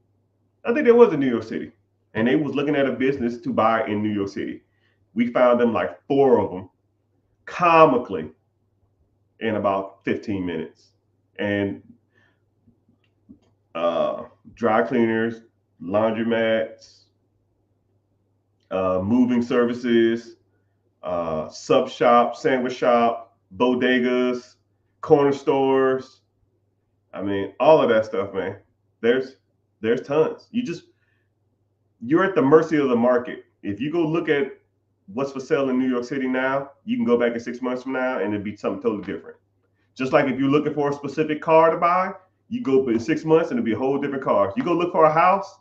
I think there was in New York City, and they was looking at a business to buy in New York City. We found them like 4 of them, comically, in about 15 minutes, and dry cleaners, laundromats, moving services, sub shop, sandwich shop, bodegas, corner stores. I mean, all of that stuff, man. There's tons. You're at the mercy of the market. If you go look at what's for sale in New York City now, you can go back in 6 months from now and it'd be something totally different. Just like if you're looking for a specific car to buy, you go in 6 months and it'll be a whole different car. You go look for a house,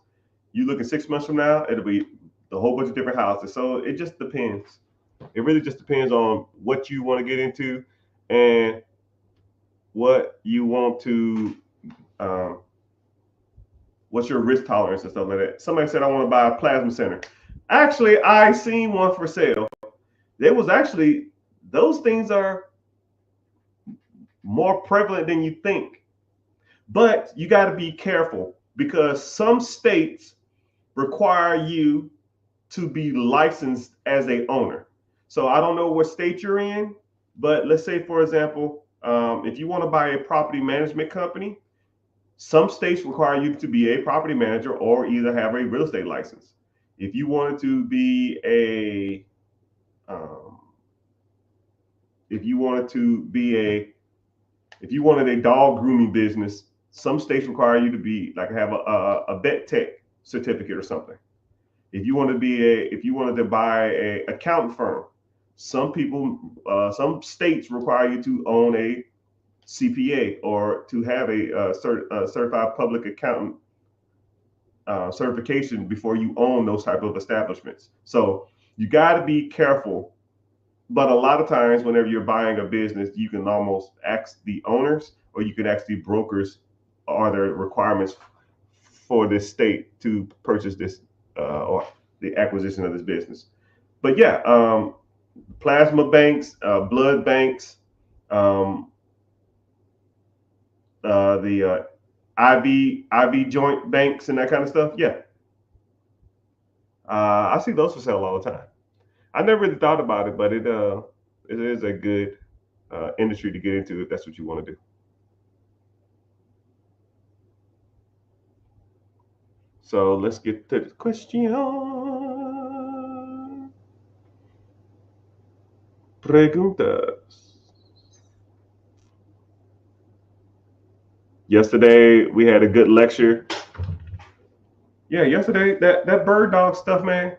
you look in 6 months from now, it'll be a whole bunch of different houses. So it just depends. It really just depends on what you want to get into and what you want to, what's your risk tolerance and stuff like that. Somebody said, I want to buy a plasma center. Actually, I seen one for sale. There was actually, those things are more prevalent than you think. But you got to be careful because some states require you to be licensed as a owner. So I don't know what state you're in, but let's say, for example, if you want to buy a property management company, some states require you to be a property manager or either have a real estate license. If you wanted to be if you wanted a dog grooming business, some states require you to be like have a vet tech certificate or something. If you wanted to buy a accountant firm, some states require you to own a CPA or to have a certified public accountant certification before you own those type of establishments. So you got to be careful. But a lot of times, whenever you're buying a business, you can almost ask the owners, or you can ask the brokers, are there requirements for this state to purchase this or the acquisition of this business? But yeah, plasma banks, blood banks, the IV joint banks, and that kind of stuff. Yeah, I see those for sale all the time. I never really thought about it, but it is a good industry to get into if that's what you want to do. So let's get to the question. Preguntas. Yesterday we had a good lecture. Yeah, yesterday that bird dog stuff, man.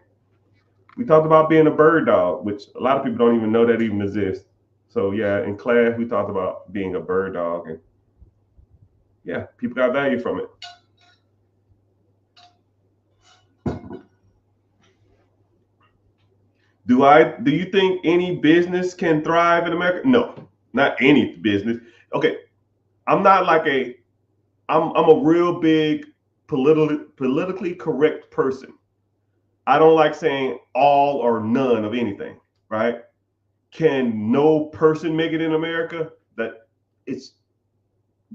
We talked about being a bird dog, which a lot of people don't even know that even exists. So yeah, in class we talked about being a bird dog, and yeah, people got value from it. Do you think any business can thrive in America? No, not any business. Okay, I'm not like I'm a real big politically correct person. I don't like saying all or none of anything, right? Can no person make it in America? That it's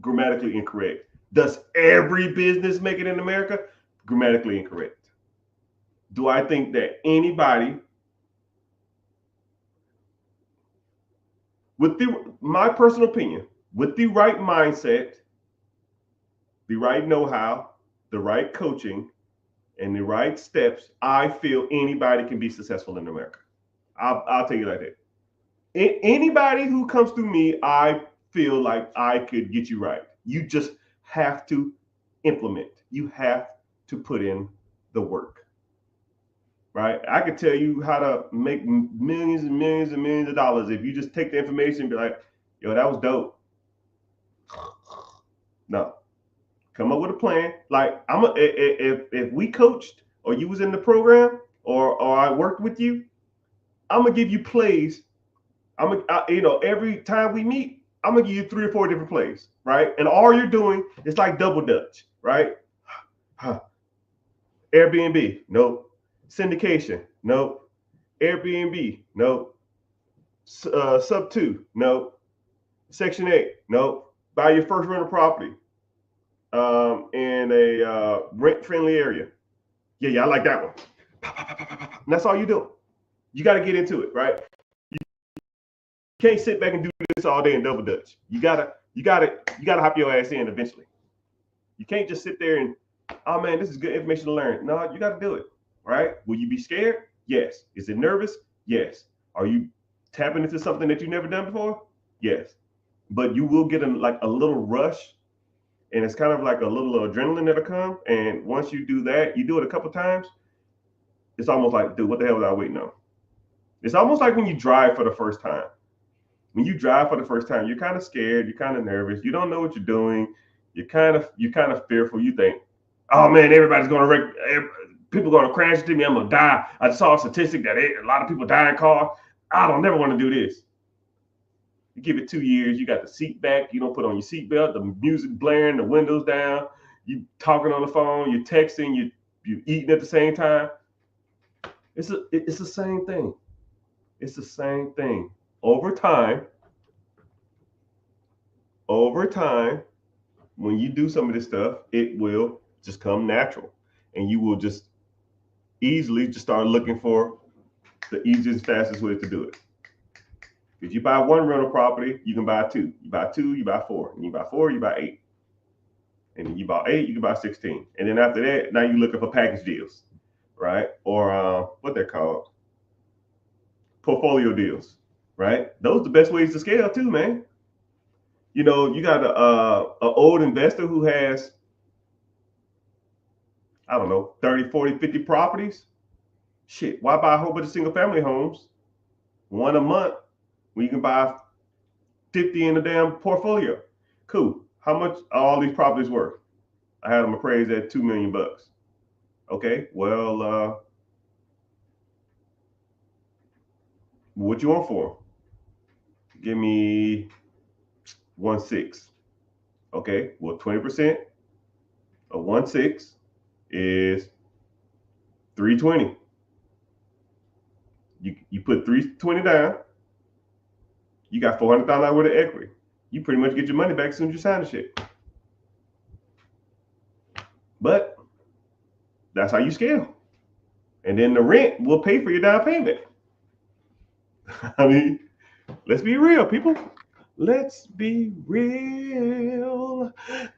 grammatically incorrect. Does every business make it in America? Grammatically incorrect. Do I think that anybody my personal opinion, with the right mindset, the right know-how, the right coaching, and the right steps, I feel anybody can be successful in America. I'll tell you like that. Anybody who comes through me, I feel like I could get you right. You just have to implement. You have to put in the work, right? I could tell you how to make millions and millions and millions of dollars if you just take the information and be like, yo, that was dope. No, come up with a plan. Like if we coached or you was in the program or I worked with you, I'm gonna give you plays. Every time we meet, I'm gonna give you 3 or 4 different plays, right? And all you're doing is like double dutch, right? Airbnb, nope. Syndication, nope. Airbnb, nope. Sub 2, nope. Section 8, nope. Buy your first rental property in a rent-friendly area. Yeah, I like that one. And that's all you do. You got to get into it, right? You can't sit back and do this all day and double dutch. You gotta hop your ass in eventually. You can't just sit there and, oh man, this is good information to learn. No, you got to do it, right? Will you be scared? Yes. Is it nervous? Yes. Are you tapping into something that you've never done before? Yes. But you will get a little rush, and it's kind of like a little adrenaline that'll come. And once you do that, you do it a couple times, it's almost like, dude, what the hell was I waiting on? It's almost like when you drive for the first time. When you drive for the first time, you're kind of scared, you're kind of nervous, you don't know what you're doing, you're kind of fearful. You think, oh man, everybody's gonna wreck, people are gonna crash into me, I'm gonna die. I saw a statistic that a lot of people die in cars. I don't never want to do this. You give it 2 years, you got the seat back, you don't put on your seatbelt, the music blaring, the windows down, you talking on the phone, you're texting, you eating at the same time. It's the same thing. It's the same thing. Over time, when you do some of this stuff, it will just come natural, and you will just easily just start looking for the easiest, fastest way to do it. If you buy one rental property, you can buy two. You buy two, you buy four. And you buy four, you buy 8. And then you buy 8, you can buy 16. And then after that, now you're looking for package deals, right? Or what they're called, portfolio deals, right? Those are the best ways to scale too, man. You know, you got a old investor who has, I don't know, 30, 40, 50 properties. Shit, why buy a whole bunch of single family homes, one a month, when you can buy 50 in the damn portfolio? Cool. How much are all these properties worth? I had them appraised at $2 million. Okay, well, what you want for them? Give me 1.6. Okay, well, 20% of 1.6 is 320. You put 320 down, you got $400,000 worth of equity. You pretty much get your money back as soon as you sign the shit. But that's how you scale. And then the rent will pay for your down payment. I mean, let's be real, people. Let's be real,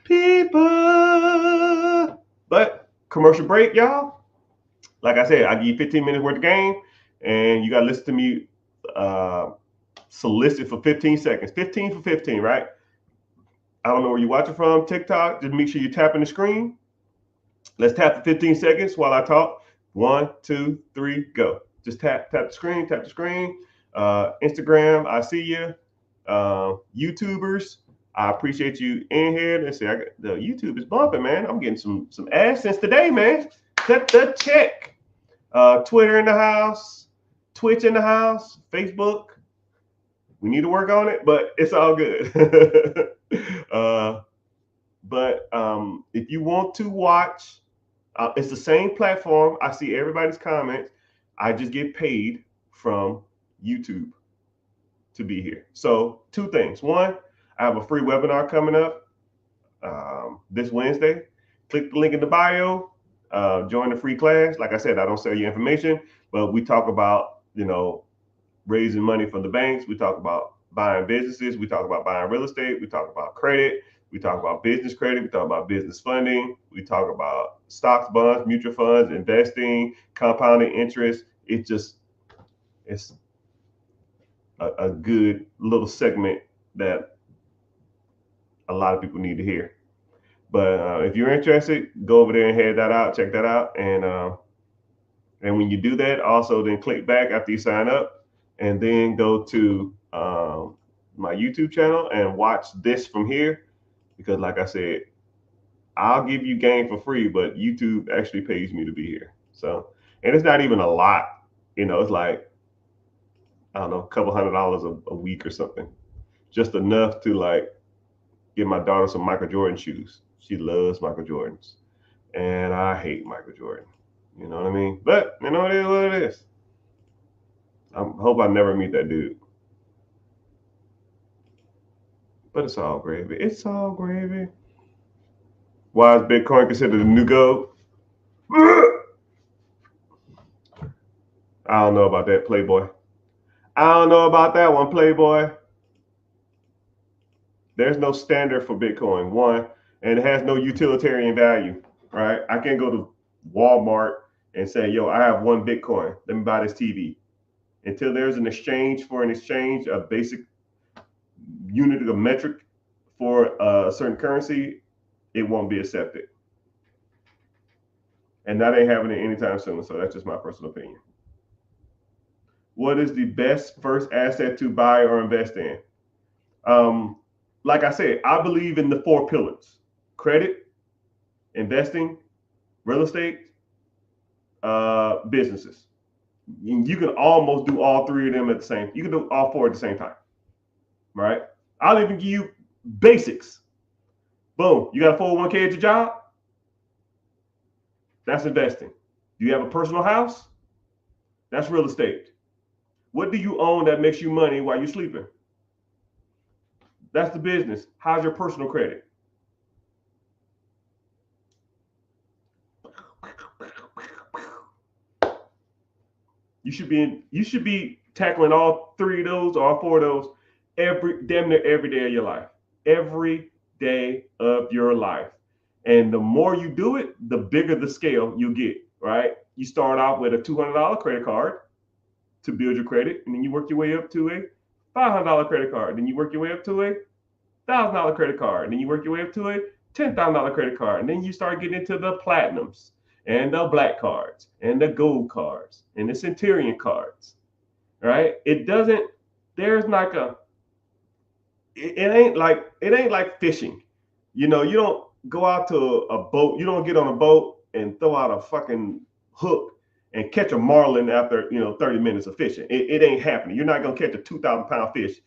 people. But commercial break, y'all. Like I said, I give you 15 minutes worth of game, and you got to listen to me solicit for 15 seconds. 15 for 15, right? I don't know where you're watching from, TikTok. Just make sure you tap in the screen. Let's tap for 15 seconds while I talk. 1, 2, 3, go. Just tap the screen, tap the screen. Instagram, I see you. YouTubers, I appreciate you in here. Let's see, the YouTube is bumping, man. I'm getting some AdSense today, man. Cut the check. Twitter in the house, Twitch in the house, Facebook. We need to work on it, but it's all good. But if you want to watch, it's the same platform. I see everybody's comments. I just get paid from YouTube to be here. So 2 things. 1, I have a free webinar coming up this Wednesday. Click the link in the bio. Join the free class. Like I said, I don't sell you information, but we talk about, raising money from the banks. We talk about buying businesses. We talk about buying real estate. We talk about credit. We talk about business credit. We talk about business funding. We talk about stocks, bonds, mutual funds, investing, compounding interest. It's a good little segment that a lot of people need to hear. But if you're interested, go over there and head that out, check that out, and when you do that, also then click back after you sign up, and then go to my YouTube channel and watch this from here. Because, like I said, I'll give you game for free, but YouTube actually pays me to be here. So, and it's not even a lot. It's like, I don't know, a couple $100 a week or something, just enough to like get my daughter some Michael Jordan shoes. She loves Michael Jordans, and I hate Michael Jordan. You know what I mean? But it is what it is. I hope I never meet that dude. But it's all gravy. It's all gravy. Why is Bitcoin considered the new gold? I don't know about that, Playboy. I don't know about that one, Playboy. There's no standard for Bitcoin, one, and it has no utilitarian value, right? I can't go to Walmart and say, yo, I have one Bitcoin. Let me buy this TV. Until there's an exchange for an exchange, a basic unit of metric for a certain currency, it won't be accepted. And that ain't happening anytime soon. So that's just my personal opinion. What is the best first asset to buy or invest in? Like I said, I believe in the 4 pillars: credit, investing, real estate, businesses. You can almost do all 3 of them at the same. You can do all 4 at the same time, right? I'll even give you basics. Boom, you got a 401k at your job? That's investing. Do you have a personal house? That's real estate. What do you own that makes you money while you're sleeping? That's the business. How's your personal credit? You should be tackling all 3 of those or all 4 of those damn near every day of your life. Every day of your life. And the more you do it, the bigger the scale you get, right? You start off with a $200 credit card to build your credit, and then you work your way up to a $500 credit card. Then you work your way up to a $1,000 credit card. And then you work your way up to a $10,000 credit card. And then you start getting into the platinums and the black cards and the gold cards and the centurion cards, right? It ain't like fishing. You don't go out to a boat. You don't get on a boat and throw out a fucking hook and catch a marlin after 30 minutes of fishing. It ain't happening. You're not gonna catch a 2,000-pound fish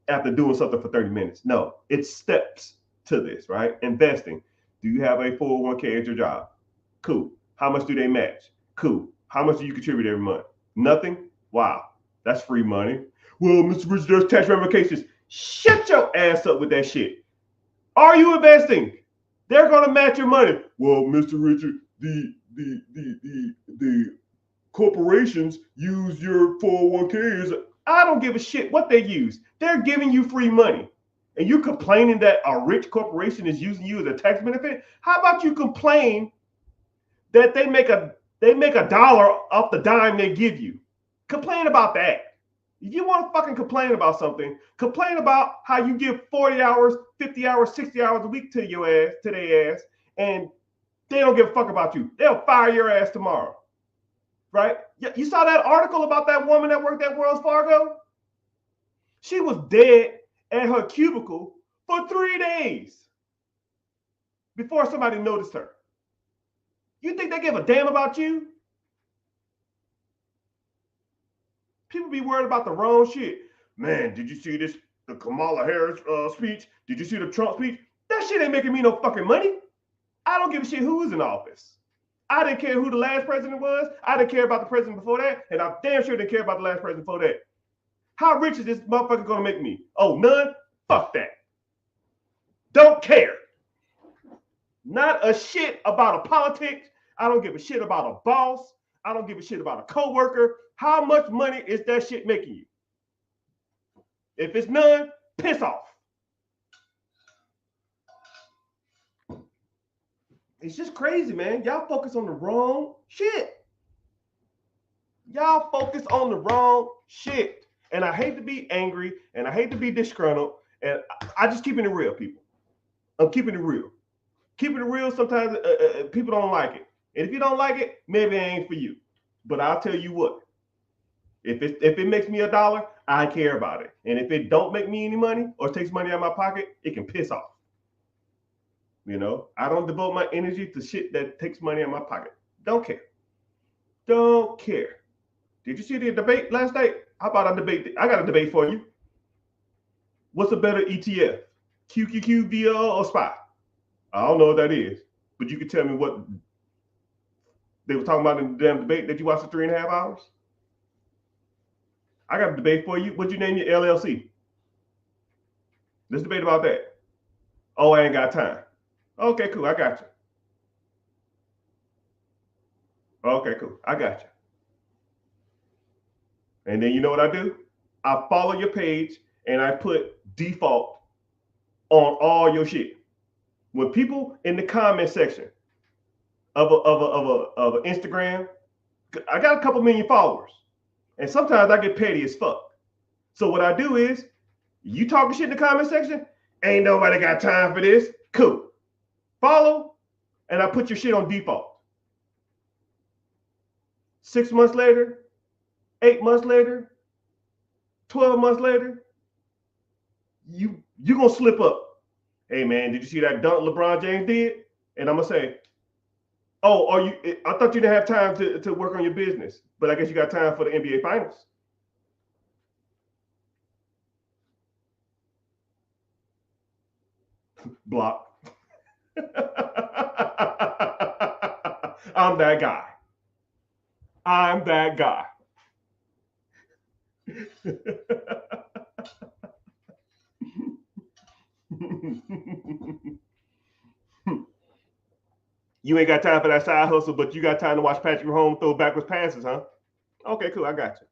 after doing something for 30 minutes. No, it's steps to this, right? Investing. Do you have a 401k at your job? Cool. How much do they match? Cool. How much do you contribute every month? Nothing? Wow, that's free money. Well, Mr. Richard, there's tax ramifications. Shut your ass up with that shit. Are you investing? They're gonna match your money. Well, Mr. Richard, the corporations use your 401ks. I don't give a shit what they use. They're giving you free money. And you complaining that a rich corporation is using you as a tax benefit? How about you complain that they make a dollar off the dime they give you? Complain about that. If you want to fucking complain about something, complain about how you give 40 hours, 50 hours, 60 hours a week to their ass, and they don't give a fuck about you. They'll fire your ass tomorrow. Right? You saw that article about that woman that worked at Wells Fargo? She was dead at her cubicle for 3 days before somebody noticed her. You think they give a damn about you? People be worried about the wrong shit. Man, did you see the Kamala Harris speech? Did you see the Trump speech? That shit ain't making me no fucking money. I don't give a shit who's in office. I didn't care who the last president was. I didn't care about the president before that. And I damn sure didn't care about the last president before that. How rich is this motherfucker gonna make me? Oh, none? Fuck that. Don't care. Not a shit about a politics. I don't give a shit about a boss. I don't give a shit about a coworker. How much money is that shit making you? If it's none, piss off. It's just crazy, man. Y'all focus on the wrong shit. Y'all focus on the wrong shit. And I hate to be angry and I hate to be disgruntled. And I just keeping it real, people. I'm keeping it real. Keeping it real, sometimes people don't like it. And if you don't like it, maybe it ain't for you. But I'll tell you what, if it makes me $1, I care about it. And if it don't make me any money or takes money out of my pocket, it can piss off. I don't devote my energy to shit that takes money out of my pocket. Don't care. Don't care. Did you see the debate last night? How about a debate? I got a debate for you. What's a better ETF? QQQ, VL, or SPY? I don't know what that is, but you can tell me what they were talking about in the damn debate that you watched for 3.5 hours. I got a debate for you. What'd you name your LLC? Let's debate about that. Oh, I ain't got time. Okay, cool. I got you. Okay, cool. I got you. And then you know what I do? I follow your page and I put default on all your shit. When people in the comment section of a Instagram, I got a couple million followers, and sometimes I get petty as fuck. So what I do is, you talking shit in the comment section, ain't nobody got time for this. Cool. Follow, and I put your shit on default. 6 months later, 8 months later, 12 months later, you gonna slip up. Hey man, did you see that dunk LeBron James did? And I'm gonna say, oh, I thought you didn't have time to work on your business, but I guess you got time for the NBA Finals. Block. I'm that guy. I'm that guy. You ain't got time for that side hustle, but you got time to watch Patrick Mahomes throw backwards passes, huh? Okay, cool. I got you.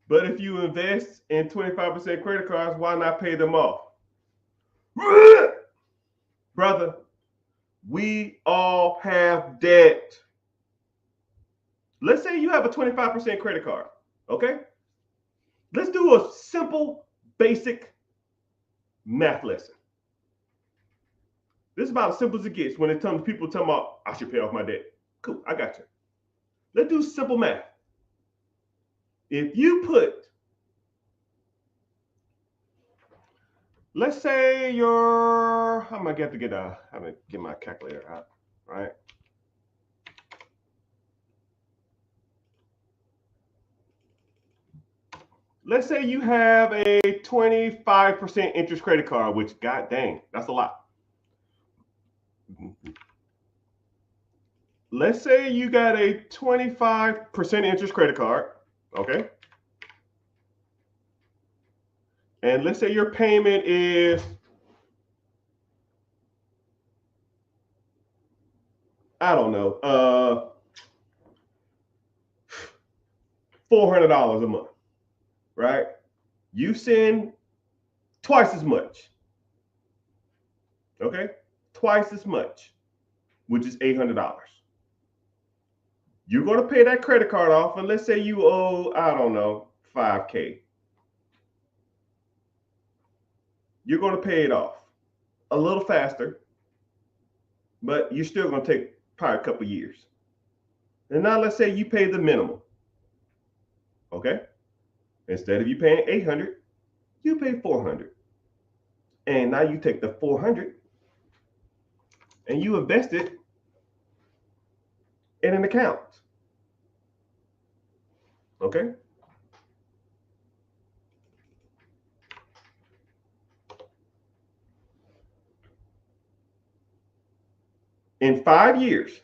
But if you invest in 25% credit cards, why not pay them off? Brother, we all have debt. Let's say you have a 25% credit card, okay? Let's do a simple, basic math lesson. This is about as simple as it gets when it comes to people talking about, I should pay off my debt. Cool, I got you. Let's do simple math. If you put, let's say I'm gonna get my calculator out, right? Let's say you have a 25% interest credit card, which, god dang, that's a lot. Let's say you got a 25% interest credit card, okay? And let's say your payment is, I don't know, $400 a month, right? You send twice as much, okay? Twice as much, which is $800. You're going to pay that credit card off, and let's say you owe, I don't know, $5K. You're going to pay it off a little faster, but you're still going to take probably a couple years. And now let's say you pay the minimum, okay? Instead of you paying $800, you pay $400. And now you take the $400 and you invest it in an account, okay? In 5 years,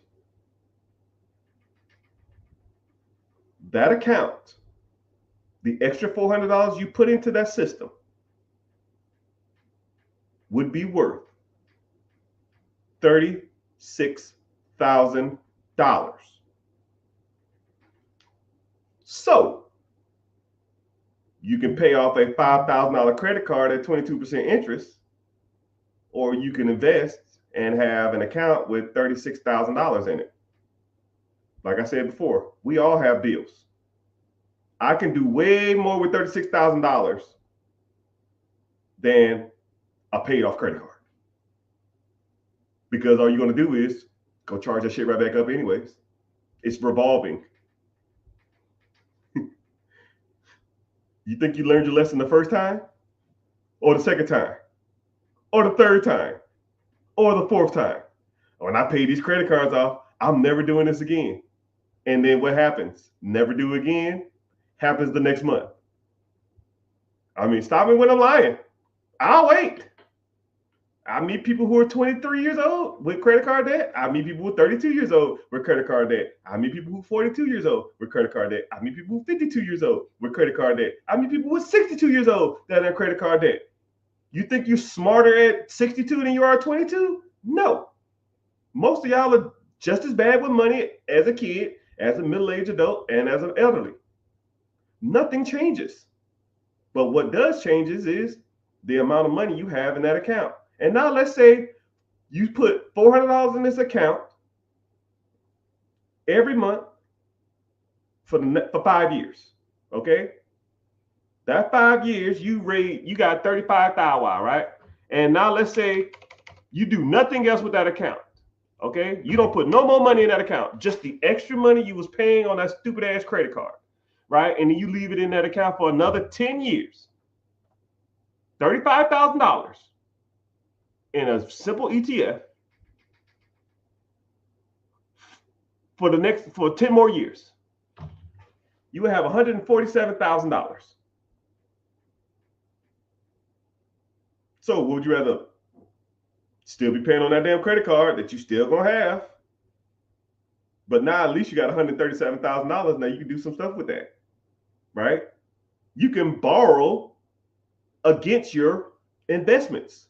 that account, the extra $400 you put into that system, would be worth $36,000. So you can pay off a $5,000 credit card at 22% interest, or you can invest and have an account with $36,000 in it. Like I said before, we all have bills. I can do way more with $36,000 than a paid off credit card. Because all you're going to do is go charge that shit right back up anyways. It's revolving. You think you learned your lesson the first time? Or the second time? Or the third time? Or the fourth time? When I pay these credit cards off, I'm never doing this again. And then what happens? Never do again. Happens the next month. I mean, stop me when I'm lying. I'll wait. I meet people who are 23 years old with credit card debt. I meet people who are 32 years old with credit card debt. I meet people who are 42 years old with credit card debt. I meet people who are 52 years old with credit card debt. I meet people who are 62 years old that have credit card debt. You think you're smarter at 62 than you are at 22? No. Most of y'all are just as bad with money as a kid, as a middle-aged adult, and as an elderly. Nothing changes. But what does change is the amount of money you have in that account. And now let's say you put $400 in this account every month for 5 years. Okay? That 5 years you got 35,000, right? And now let's say you do nothing else with that account. Okay? You don't put no more money in that account, just the extra money you was paying on that stupid ass credit card, right? And then you leave it in that account for another 10 years. $35,000 in a simple ETF for 10 more years. You would have $147,000. So would you rather still be paying on that damn credit card that you still gonna have? But now at least you got $137,000. Now you can do some stuff with that, right? You can borrow against your investments.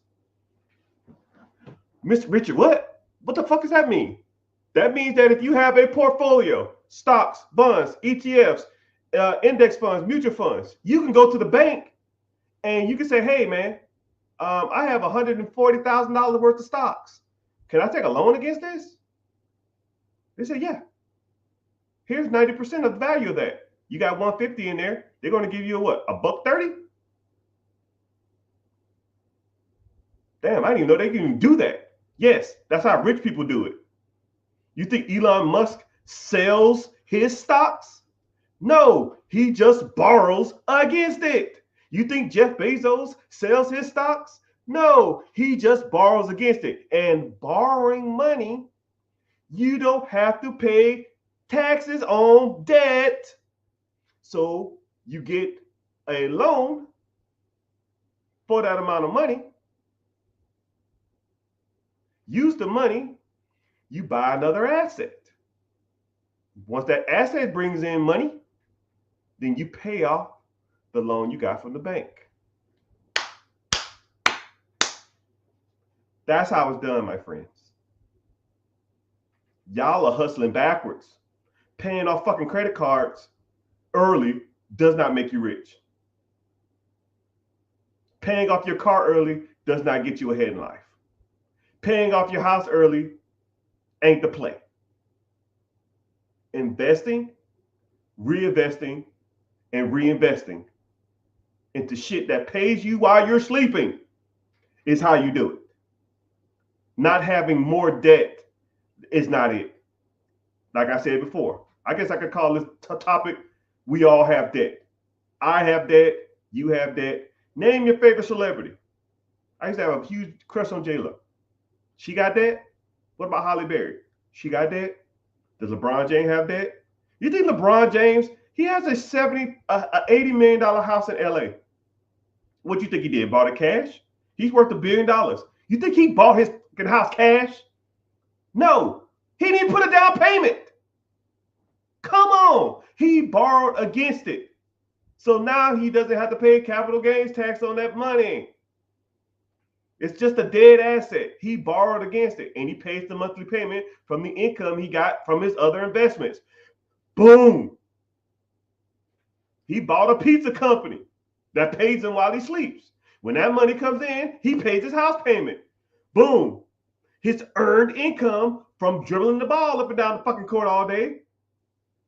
Mr. Richard, what? What the fuck does that mean? That means that if you have a portfolio, stocks, bonds, ETFs, index funds, mutual funds, you can go to the bank and you can say, hey, man, I have $140,000 worth of stocks. Can I take a loan against this? They say, yeah. Here's 90% of the value of that. You got 150 in there. They're going to give you what? $1.30? Damn, I didn't even know they can even do that. Yes, that's how rich people do it. You think Elon Musk sells his stocks? No, he just borrows against it. You think Jeff Bezos sells his stocks? No, he just borrows against it. And borrowing money, you don't have to pay taxes on debt. So you get a loan for that amount of money. Use the money, you buy another asset. Once that asset brings in money, then you pay off the loan you got from the bank. That's how it's done, my friends. Y'all are hustling backwards. Paying off fucking credit cards early does not make you rich. Paying off your car early does not get you ahead in life. Paying off your house early ain't the play. Investing, reinvesting, and reinvesting into shit that pays you while you're sleeping is how you do it. Not having more debt is not it. Like I said before, I guess I could call this topic, we all have debt. I have debt, you have debt. Name your favorite celebrity. I used to have a huge crush on J-Lo. She got debt? What about Halle Berry? She got debt? Does LeBron James have debt? You think LeBron James, he has a $80 million house in LA. What do you think he did? Bought it cash? He's worth $1 billion. You think he bought his house cash? No, he didn't put a down payment. Come on, he borrowed against it. So now he doesn't have to pay capital gains tax on that money. It's just a dead asset. He borrowed against it and he pays the monthly payment from the income he got from his other investments. Boom. He bought a pizza company that pays him while he sleeps. When that money comes in, he pays his house payment. Boom. His earned income from dribbling the ball up and down the fucking court all day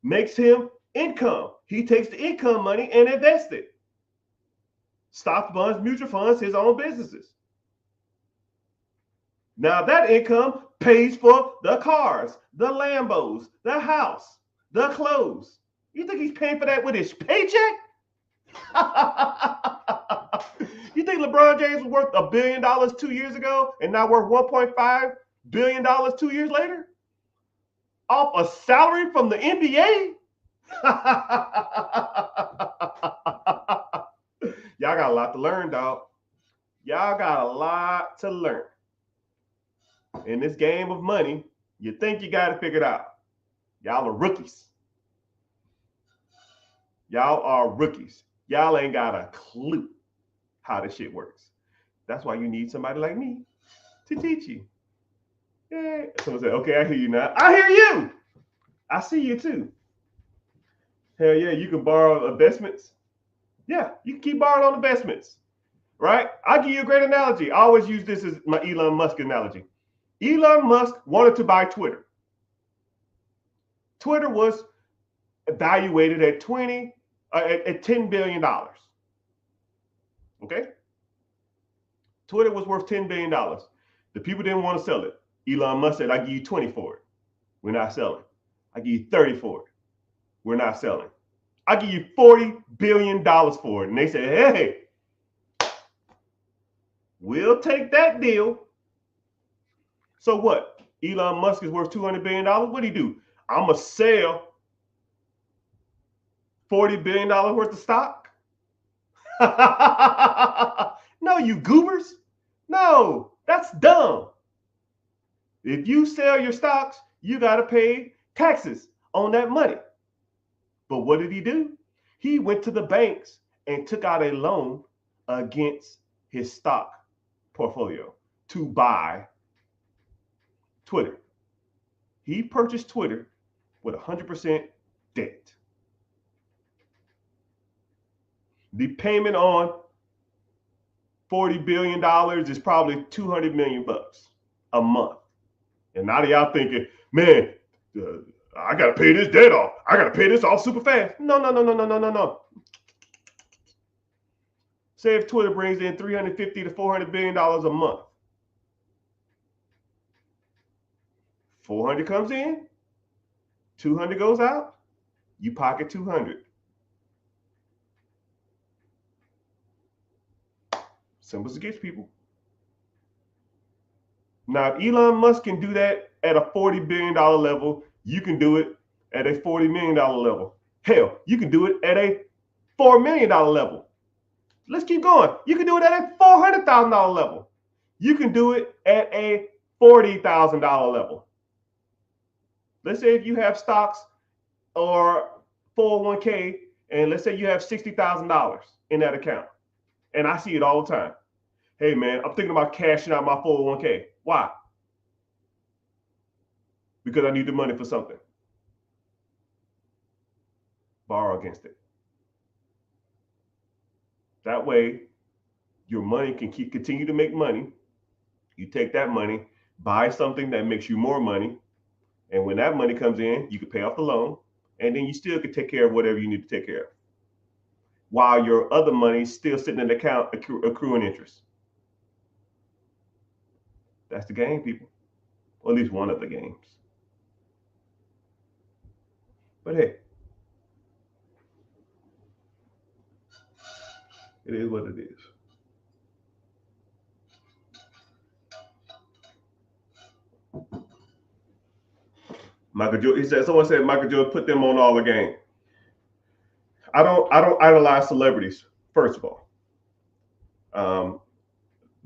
makes him income. He takes the income money and invests it. Stock funds, mutual funds, his own businesses. Now that income pays for the cars, the Lambos, the house, the clothes. You think he's paying for that with his paycheck? You think LeBron James was worth $1 billion 2 years ago and now worth $1.5 billion 2 years later? Off a salary from the NBA? Y'all got a lot to learn, dog. Y'all got a lot to learn. In this game of money, you think you got it figured out. Y'all are rookies. Y'all are rookies. Y'all ain't got a clue how this shit works. That's why you need somebody like me to teach you. Yeah. Someone said, okay, I hear you now. I hear you. I see you too. Hell yeah, you can borrow investments. Yeah, you can keep borrowing on investments, right? I'll give you a great analogy. I always use this as my Elon Musk analogy. Elon Musk wanted to buy Twitter. Twitter was evaluated at $10 billion. Okay? Twitter was worth $10 billion. The people didn't want to sell it. Elon Musk said, I give you 20 for it. We're not selling. I give you 30 for it. We're not selling. I give you $40 billion for it. And they said, hey, we'll take that deal. So what? Elon Musk is worth $200 billion. What do he do? I'm going to sell $40 billion worth of stock? No, you goobers. No, that's dumb. If you sell your stocks, you got to pay taxes on that money. But what did he do? He went to the banks and took out a loan against his stock portfolio to buy Twitter. He purchased Twitter with 100% debt. The payment on $40 billion is probably $200 million a month. And now y'all thinking, man, I got to pay this debt off. I got to pay this off super fast. No. Say if Twitter brings in $350 to $400 billion a month. 400 comes in, 200 goes out, you pocket 200. Simple as it gets, people. Now, if Elon Musk can do that at a $40 billion level, you can do it at a $40 million level. Hell, you can do it at a $4 million level. Let's keep going. You can do it at a $400,000 level. You can do it at a $40,000 level. Let's say if you have stocks or 401k, and let's say you have $60,000 in that account. And I see it all the time. Hey, man, I'm thinking about cashing out my 401k. Why? Because I need the money for something. Borrow against it. That way, your money can continue to make money. You take that money, buy something that makes you more money. And when that money comes in, you can pay off the loan. And then you still can take care of whatever you need to take care of. While your other money is still sitting in the account accruing interest. That's the game, people. Or at least one of the games. But hey, it is what it is. Michael Jordan, he said, someone said Michael Jordan put them on all the game. I don't idolize celebrities, first of all.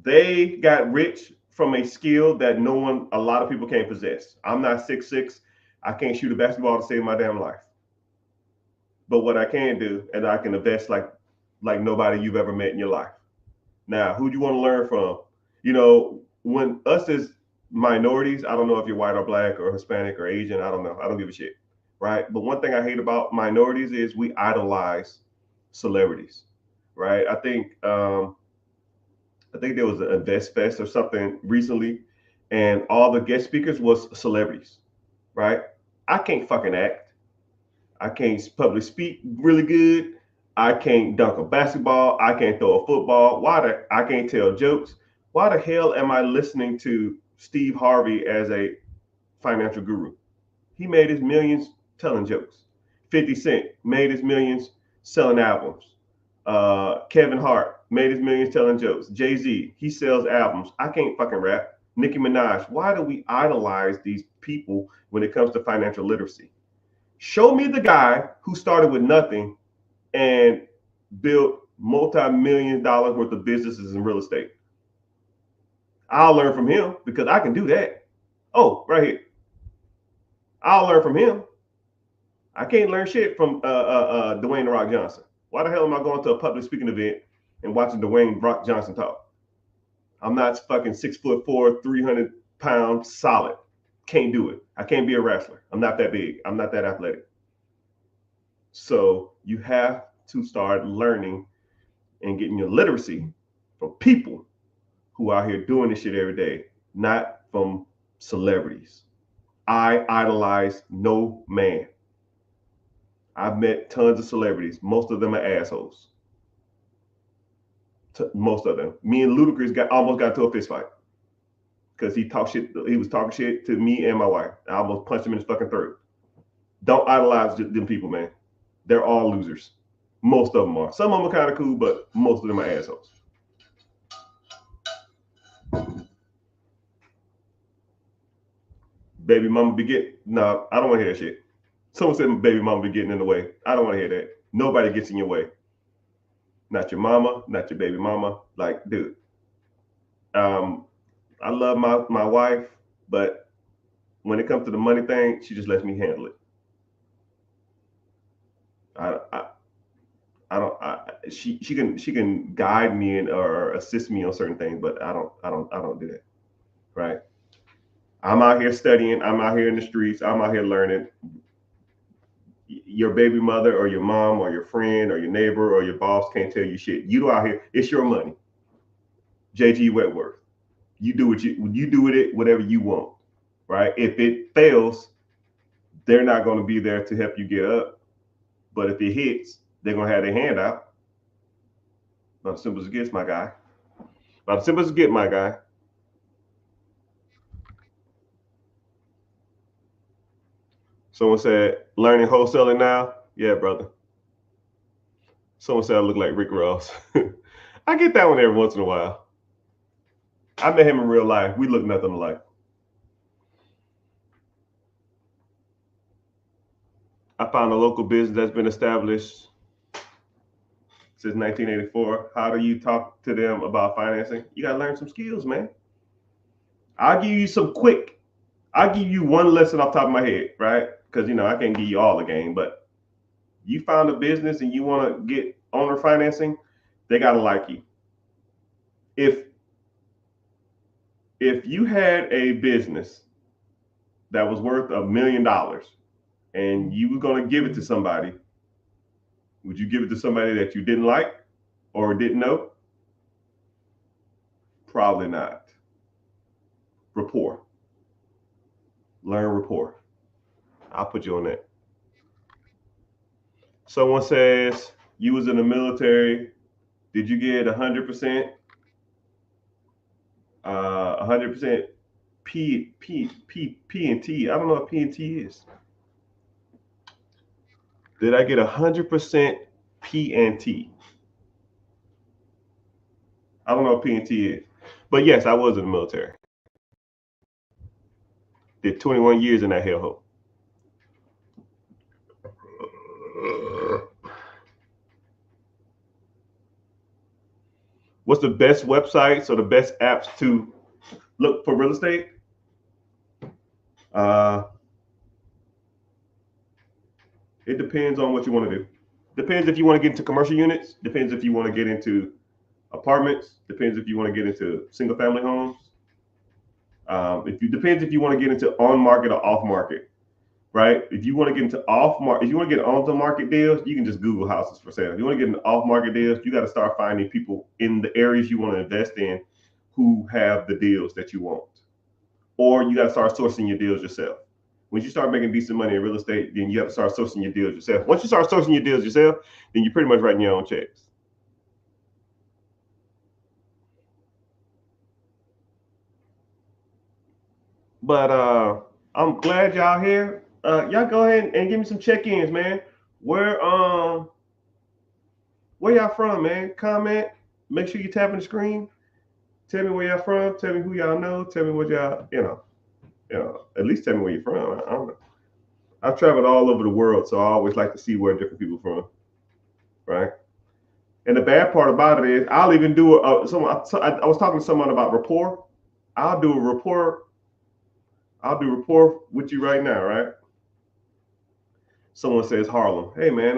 They got rich from a skill that a lot of people can't possess. I'm not 6'6". I can't shoot a basketball to save my damn life. But what I can do, and I can invest like nobody you've ever met in your life. Now, who do you want to learn from? You know, when us as minorities, I don't know if you're white or black or Hispanic or Asian, I don't know. I don't give a shit, right? But one thing I hate about minorities is we idolize celebrities, right? I think there was an Invest Fest or something recently, and all the guest speakers was celebrities, right? I can't fucking act. I can't public speak really good. I can't dunk a basketball. I can't throw a football. I can't tell jokes. Why the hell am I listening to Steve Harvey as a financial guru? He made his millions telling jokes. 50 Cent made his millions selling albums. Kevin Hart made his millions telling jokes. Jay-Z, he sells albums. I can't fucking rap. Nicki Minaj, why do we idolize these people when it comes to financial literacy? Show me the guy who started with nothing and built multi-million dollars worth of businesses in real estate. I'll learn from him because I can do that. Oh, right here. I'll learn from him. I can't learn shit from Dwayne The Rock Johnson. Why the hell am I going to a public speaking event and watching Dwayne Rock Johnson talk? I'm not fucking 6'4", 300 pounds solid. Can't do it. I can't be a wrestler. I'm not that big. I'm not that athletic. So you have to start learning and getting your literacy from people who are out here doing this shit every day, not from celebrities. I idolize no man. I've met tons of celebrities. Most of them are assholes. Most of them. Me and Ludacris almost got to a fist fight because he talked shit. He was talking shit to me and my wife. I almost punched him in his fucking throat. Don't idolize them people, man. They're all losers. Most of them are. Some of them are kind of cool, but most of them are assholes. Baby mama be getting. No, I don't want to hear that shit. Someone said baby mama be getting in the way. I don't want to hear that. Nobody gets in your way. Not your mama, not your baby mama. Like, dude. I love my wife, but when it comes to the money thing, she just lets me handle it. She can guide me or assist me on certain things, but I don't do that. Right? I'm out here studying. I'm out here in the streets. I'm out here learning. Your baby mother or your mom or your friend or your neighbor or your boss can't tell you shit. You out here, it's your money. JG Wentworth. You do with it whatever you want, right? If it fails, they're not going to be there to help you get up. But if it hits, they're going to have their hand out. About as simple as it gets, my guy. About as simple as it gets, my guy. Someone said, learning wholesaling now? Yeah, brother. Someone said I look like Rick Ross. I get that one every once in a while. I met him in real life. We look nothing alike. I found a local business that's been established since 1984. How do you talk to them about financing? You got to learn some skills, man. I'll give you one lesson off the top of my head, right? Because, I can't give you all the game, but you found a business and you want to get owner financing, they got to like you. If you had a business that was worth $1 million and you were going to give it to somebody, would you give it to somebody that you didn't like or didn't know? Probably not. Rapport. Learn rapport. I'll put you on that. Someone says you was in the military. Did you get 100%? 100% P and T. I don't know what P and T is. Did I get 100% P and T? I don't know what P and T is. But yes, I was in the military. Did 21 years in that hellhole. What's the best websites or the best apps to look for real estate? It depends on what you want to do. Depends if you want to get into commercial units. Depends if you want to get into apartments. Depends if you want to get into single family homes. Depends if you want to get into on market or off market, right? If you want to get into off market, if you want to get onto market deals, you can just Google houses for sale. If you want to get into off market deals, you got to start finding people in the areas you want to invest in who have the deals that you want, or you got to start sourcing your deals yourself. Once you start making decent money in real estate, then you have to start sourcing your deals yourself. Once you start sourcing your deals yourself, then you're pretty much writing your own checks. But I'm glad y'all here. Y'all go ahead and give me some check-ins, man. Where where y'all from, man? Comment. Make sure you tapping the screen. Tell me where y'all from. Tell me who y'all know. Tell me what y'all, at least tell me where you're from. I don't know. I've traveled all over the world, so I always like to see where different people from, right? And the bad part about it is, I'll even do I was talking to someone about rapport. I'll do a rapport. I'll do rapport with you right now, right? Someone says Harlem. Hey man,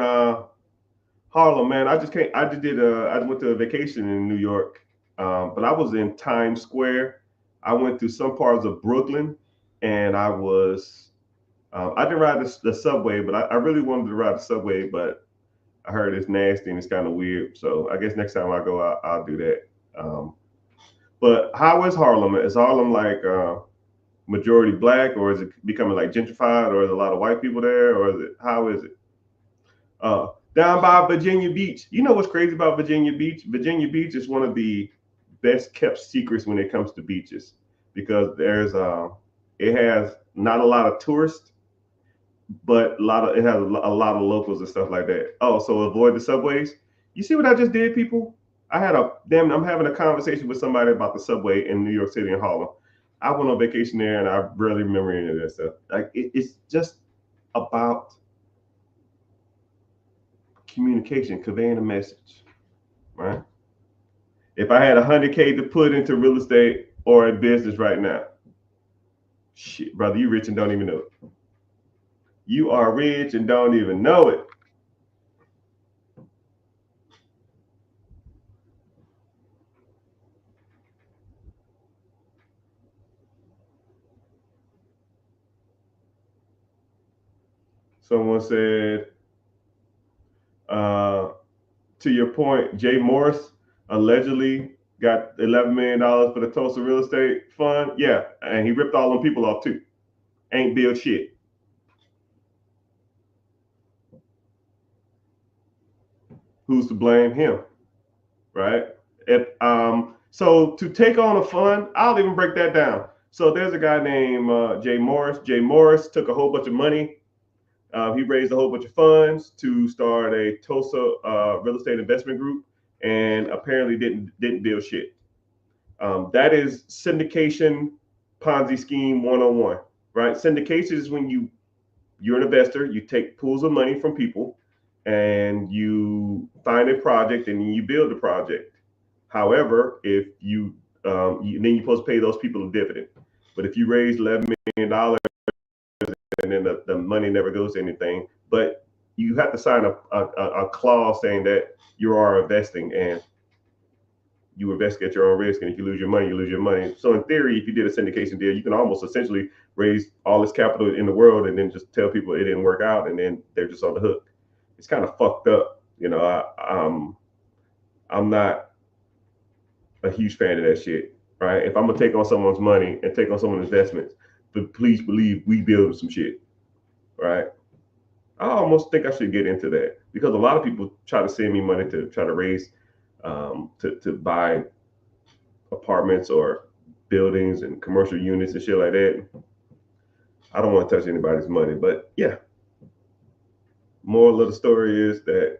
Harlem, man. I just can't. I just did. I went to a vacation in New York, but I was in Times Square. I went through some parts of Brooklyn, and I was. I didn't ride the subway, but I really wanted to ride the subway, but I heard it's nasty and it's kind of weird. So I guess next time I go, I'll do that. Um, but how is Harlem? Is Harlem like majority black, or is it becoming like gentrified, or is a lot of white people there, or is it how is it? Down by Virginia Beach. You know what's crazy about Virginia Beach? Virginia Beach is one of the best kept secrets when it comes to beaches because it has not a lot of tourists, but it has a lot of locals and stuff like that. Oh, so avoid the subways. You see what I just did, people? I'm having a conversation with somebody about the subway in New York City and Harlem. I went on vacation there and I barely remember any of that stuff. Like it's just about communication, conveying a message, right? If I had 100K to put into real estate or in business right now, shit, brother, you rich and don't even know it. You are rich and don't even know it. Someone said, uh, to your point, Jay Morris allegedly got $11 million for the Tulsa real estate fund. Yeah, and he ripped all them people off too. Ain't built shit. Who's to blame? Him, right? If so to take on a fund, I'll even break that down. So there's a guy named Jay Morris. Jay Morris took a whole bunch of money. He raised a whole bunch of funds to start a Tulsa real estate investment group, and apparently didn't build shit. That is syndication Ponzi scheme 101, right? Syndication is when you're an investor, you take pools of money from people, and you find a project and you build the project. However, if then you're supposed to pay those people a dividend. But if you raise $11 million and then the money never goes to anything, but you have to sign a clause saying that you are investing and you invest at your own risk, and if you lose your money, you lose your money. So in theory, if you did a syndication deal, you can almost essentially raise all this capital in the world and then just tell people it didn't work out, and then they're just on the hook. It's kind of fucked up, you know. I'm not a huge fan of that shit, right? If I'm gonna take on someone's money and take on someone's investments, but please believe we build some shit, right? I almost think I should get into that because a lot of people try to send me money to try to raise to buy apartments or buildings and commercial units and shit like that. I don't want to touch anybody's money, but yeah. Moral of the story is that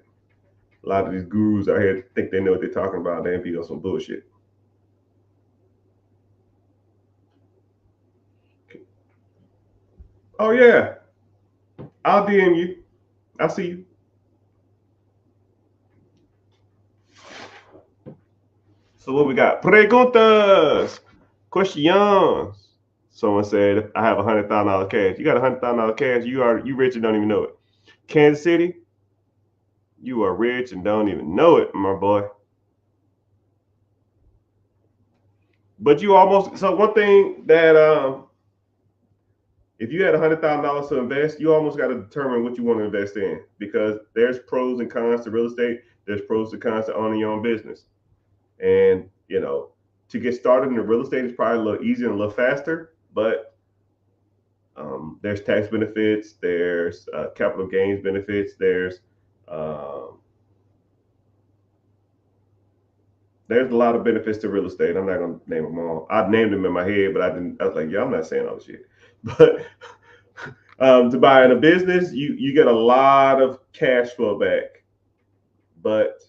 a lot of these gurus out here think they know what they're talking about. They be on some bullshit. Oh yeah, I'll DM you. I'll see you. So what we got? Preguntas, questions. Someone said, "I have $100,000 cash." You got $100,000 cash. You rich and don't even know it. Kansas City, you are rich and don't even know it, my boy. But you almost so one thing that if you had $100,000 to invest, you almost got to determine what you want to invest in because there's pros and cons to real estate. There's pros and cons to owning your own business, and to get started in the real estate is probably a little easier and a little faster, but There's tax benefits. There's capital gains benefits. Um, there's a lot of benefits to real estate. I'm not gonna name them all. I named them in my head, but I didn't. I was like, yeah, I'm not saying all the shit. But to buy in a business, you get a lot of cash flow back, but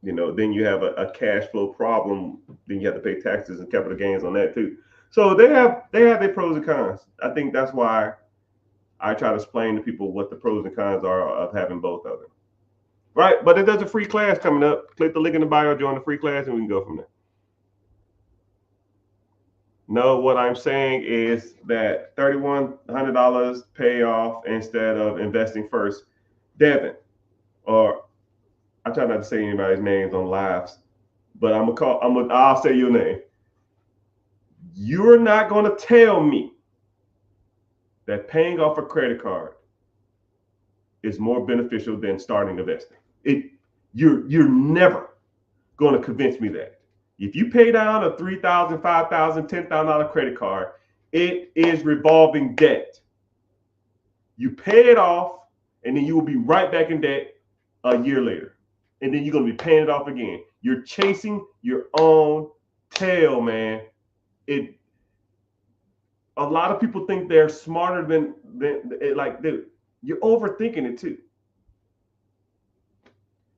then you have a cash flow problem. Then you have to pay taxes and capital gains on that too. So they have their pros and cons. I think that's why I try to explain to people what the pros and cons are of having both of them. Right? But there's a free class coming up. Click the link in the bio, join the free class, and we can go from there. No, what I'm saying is that $3,100 pay off instead of investing first. Devin, or I try not to say anybody's names on lives, but I'll say your name. You're not gonna tell me that paying off a credit card is more beneficial than starting investing. You're never going to convince me that. If you pay down a $3,000, $5,000, $10,000 credit card, it is revolving debt. You pay it off, and then you will be right back in debt a year later, and then you're going to be paying it off again. You're chasing your own tail, man. A lot of people think they're smarter than like, dude, you're overthinking it too.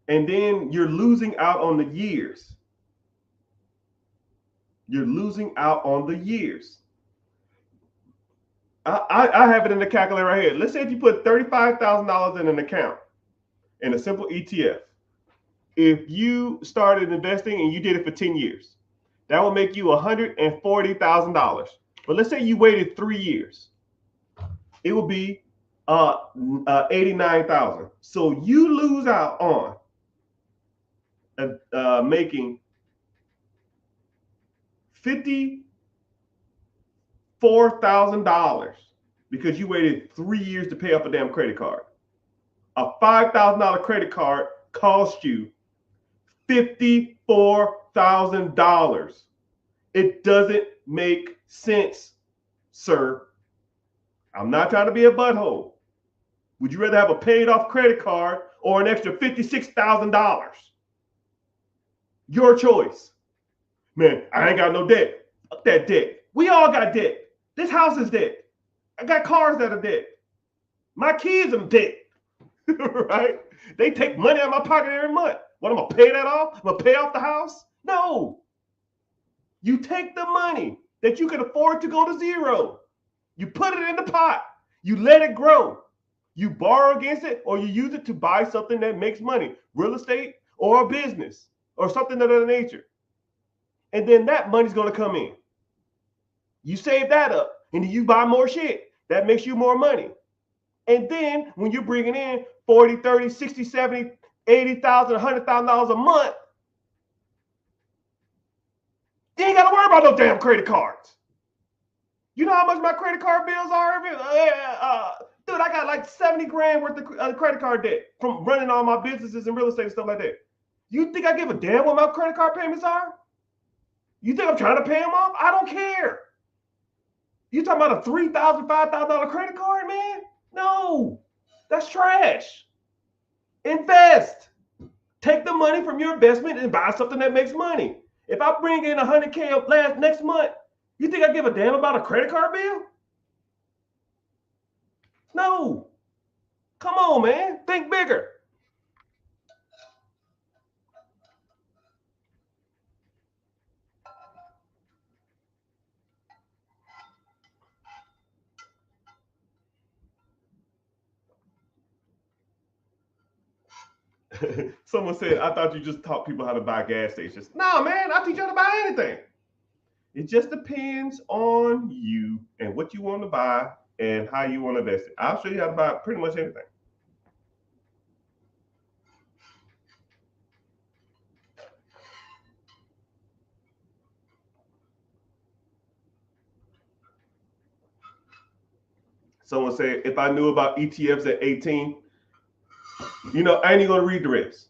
And then you're losing out on the years. You're losing out on the years. I have it in the calculator right here. Let's say if you put $35,000 in an account in a simple ETF, if you started investing and you did it for 10 years, that would make you $140,000. But let's say you waited 3 years, it would be 89,000. So you lose out on making $54,000 because you waited 3 years to pay off a damn credit card. A $5,000 credit card cost you $54,000. It doesn't make sense, sir. I'm not trying to be a butthole. Would you rather have a paid off credit card or an extra $56,000? Your choice. Man, I ain't got no debt. Fuck that debt. We all got debt. This house is debt. I got cars that are debt. My kids are debt. Right? They take money out of my pocket every month. What, I'm going to pay that off? I'm going to pay off the house? No. You take the money that you can afford to go to zero. You put it in the pot. You let it grow. You borrow against it, or you use it to buy something that makes money, real estate or a business or something of that nature. And then that money's going to come in. You save that up, and then you buy more shit. That makes you more money. And then when you're bringing in 40, 30, 60, 70, 80,000, $100,000 a month, you ain't got to worry about no damn credit cards. You know how much my credit card bills are? Dude, I got like 70 grand worth of credit card debt from running all my businesses and real estate and stuff like that. You think I give a damn what my credit card payments are? You think I'm trying to pay them off? I don't care. You talking about a $3,000, $5,000 credit card, man? No, that's trash. Invest. Take the money from your investment and buy something that makes money. If I bring in $100K next month, you think I give a damn about a credit card bill? No. Come on, man. Think bigger. Someone said, I thought you just taught people how to buy gas stations. No, man, I teach you how to buy anything. It just depends on you and what you want to buy and how you want to invest it. I'll show you how to buy pretty much anything. Someone said, if I knew about ETFs at 18, I ain't even gonna read the rest.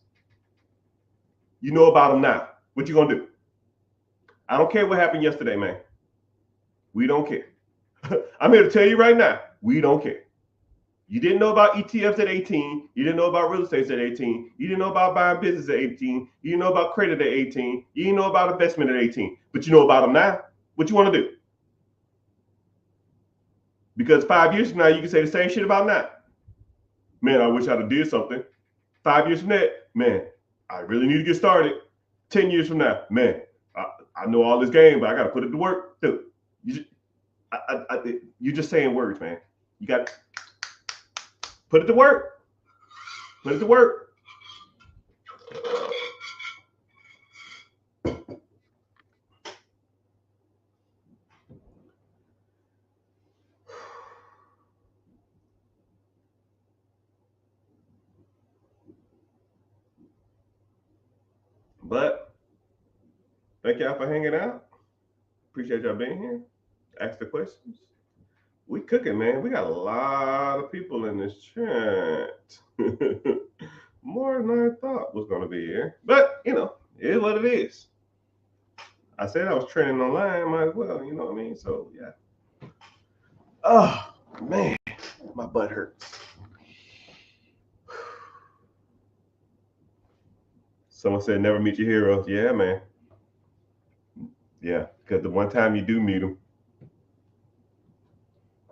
You know about them now. What you gonna do? I don't care what happened yesterday, man. We don't care. I'm here to tell you right now, we don't care. You didn't know about ETFs at 18. You didn't know about real estate at 18. You didn't know about buying business at 18. You didn't know about credit at 18. You didn't know about investment at 18. But you know about them now. What you want to do? Because 5 years from now, you can say the same shit about now. Man, I wish I'd have did something. 5 years from that, man, I really need to get started. 10 years from now, man, I know all this game, but I got to put it to work. Dude, you're just saying words, man. You got to put it to work. Put it to work. But thank y'all for hanging out. Appreciate y'all being here. Ask the questions. We cooking, man. We got a lot of people in this chat. More than I thought was going to be here. But, it is what it is. I said I was training online. Might as well, you know what I mean? So, yeah. Oh, man. My butt hurts. Someone said never meet your heroes. Yeah, man. Yeah, because the one time you do meet them,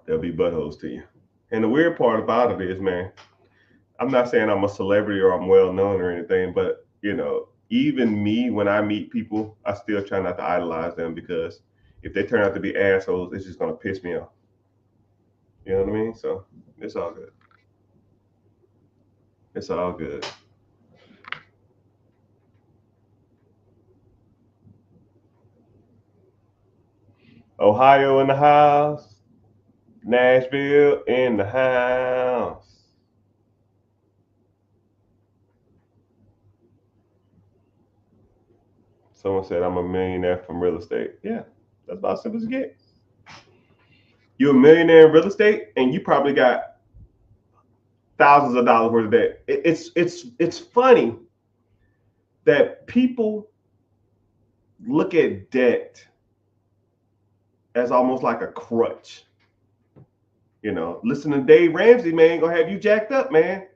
they'll be buttholes to you. And the weird part about it is, man, I'm not saying I'm a celebrity or I'm well known or anything, but even me, when I meet people, I still try not to idolize them, because if they turn out to be assholes, it's just gonna piss me off. You know what I mean? So it's all good. It's all good. Ohio in the house. Nashville in the house. Someone said I'm a millionaire from real estate. Yeah, that's about as simple as it gets. You're a millionaire in real estate, and you probably got thousands of dollars worth of debt. It's funny that people look at debt as almost like a crutch. Listen to Dave Ramsey, man, gonna have you jacked up, man,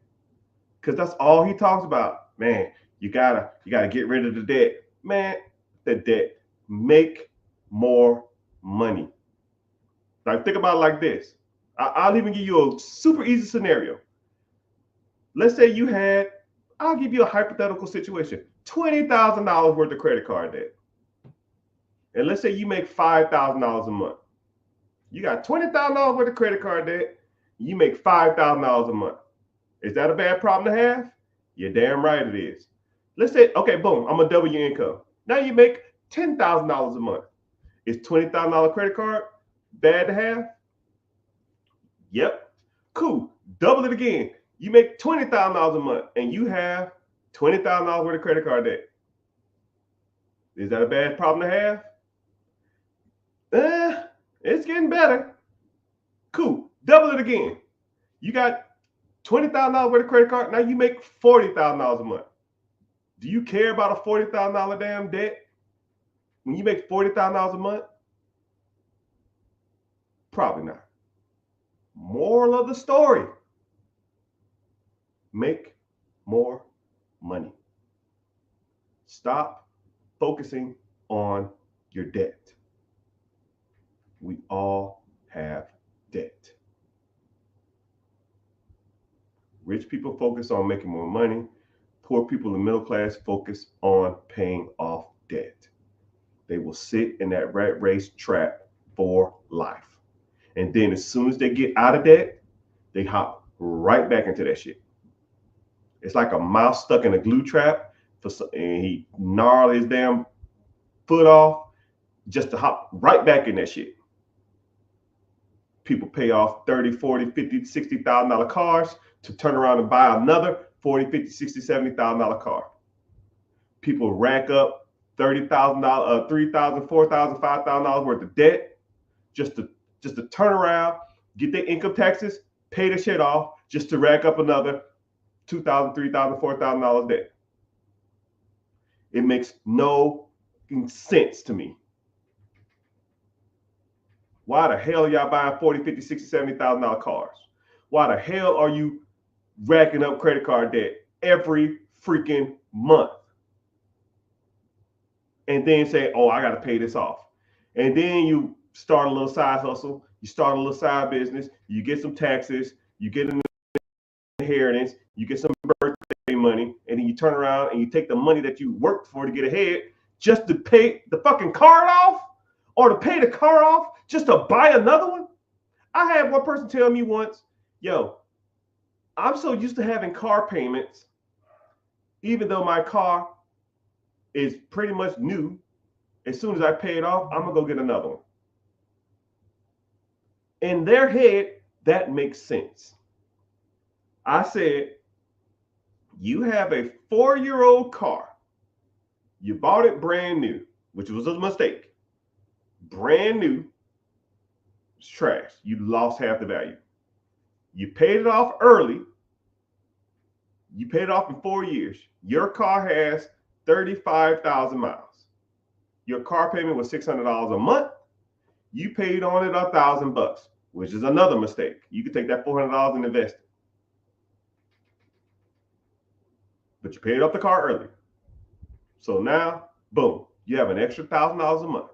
because that's all he talks about. Man, you gotta get rid of the debt, man. The debt, make more money. Like, think about it like this. I'll even give you a super easy scenario. Let's say you had, I'll give you a hypothetical situation, $20,000 worth of credit card debt. And let's say you make $5,000 a month. You got $20,000 worth of credit card debt. You make $5,000 a month. Is that a bad problem to have? You're damn right it is. Let's say, okay, boom, I'm gonna double your income. Now you make $10,000 a month. Is $20,000 credit card bad to have? Yep. Cool. Double it again. You make $20,000 a month and you have $20,000 worth of credit card debt. Is that a bad problem to have? It's getting better. Cool. Double it again. You got $20,000 worth of credit card. Now you make $40,000 a month. Do you care about a $40,000 damn debt when you make $40,000 a month? Probably not. Moral of the story: make more money. Stop focusing on your debt. We all have debt. Rich people focus on making more money. Poor people in the middle class focus on paying off debt. They will sit in that rat race trap for life. And then as soon as they get out of debt, they hop right back into that shit. It's like a mouse stuck in a glue trap, and he gnarled his damn foot off just to hop right back in that shit. People pay off 30, 40, 50, $60,000 cars to turn around and buy another 40, 50, 60, $70,000 car. People rack up $30,000, $3,000, $4,000, $5,000 worth of debt just to turn around, get their income taxes, pay the shit off, just to rack up another $2,000, $3,000, $4,000 debt. It makes no sense to me. Why the hell are y'all buying 40, 50, 60, $70,000 cars? Why the hell are you racking up credit card debt every freaking month? And then say, oh, I got to pay this off. And then you start a little side hustle. You start a little side business. You get some taxes. You get an inheritance. You get some birthday money. And then you turn around and you take the money that you worked for to get ahead just to pay the fucking card off, or to pay the car off just to buy another one. I had one person tell me once, yo, I'm so used to having car payments, even though my car is pretty much new. As soon as I pay it off, I'm gonna go get another one. In their head, that makes sense. I said, you have a 4-year-old car. You bought it brand new, which was a mistake. Brand new, it's trash. You lost half the value. You paid it off early. You paid it off in 4 years. Your car has 35,000 miles. Your car payment was $600 a month. You paid on it $1,000, which is another mistake. You could take that $400 and invest it. But you paid off the car early. So now, boom, you have an extra $1,000 a month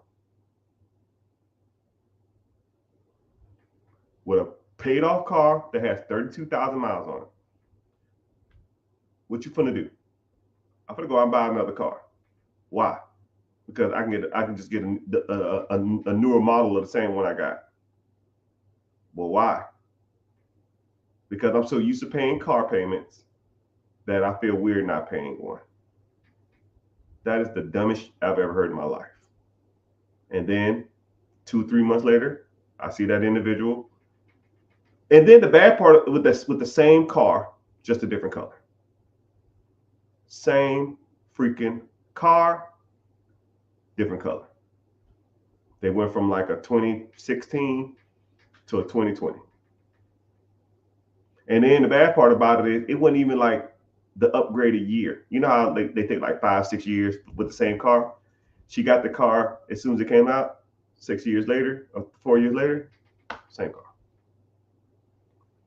with a paid off car that has 32,000 miles on it. What you finna do? I'm finna go out and buy another car. Why? Because I can just get a newer model of the same one I got. Well, why? Because I'm so used to paying car payments that I feel weird not paying one. That is the dumbest I've ever heard in my life. And then 2-3 months later, I see that individual. And then the bad part with the same car, just a different color. Same freaking car, different color. They went from like a 2016 to a 2020. And then the bad part about it is it wasn't even like the upgraded year. You know how they take like 5-6 years with the same car? She got the car as soon as it came out, 6 years later, or 4 years later, same car.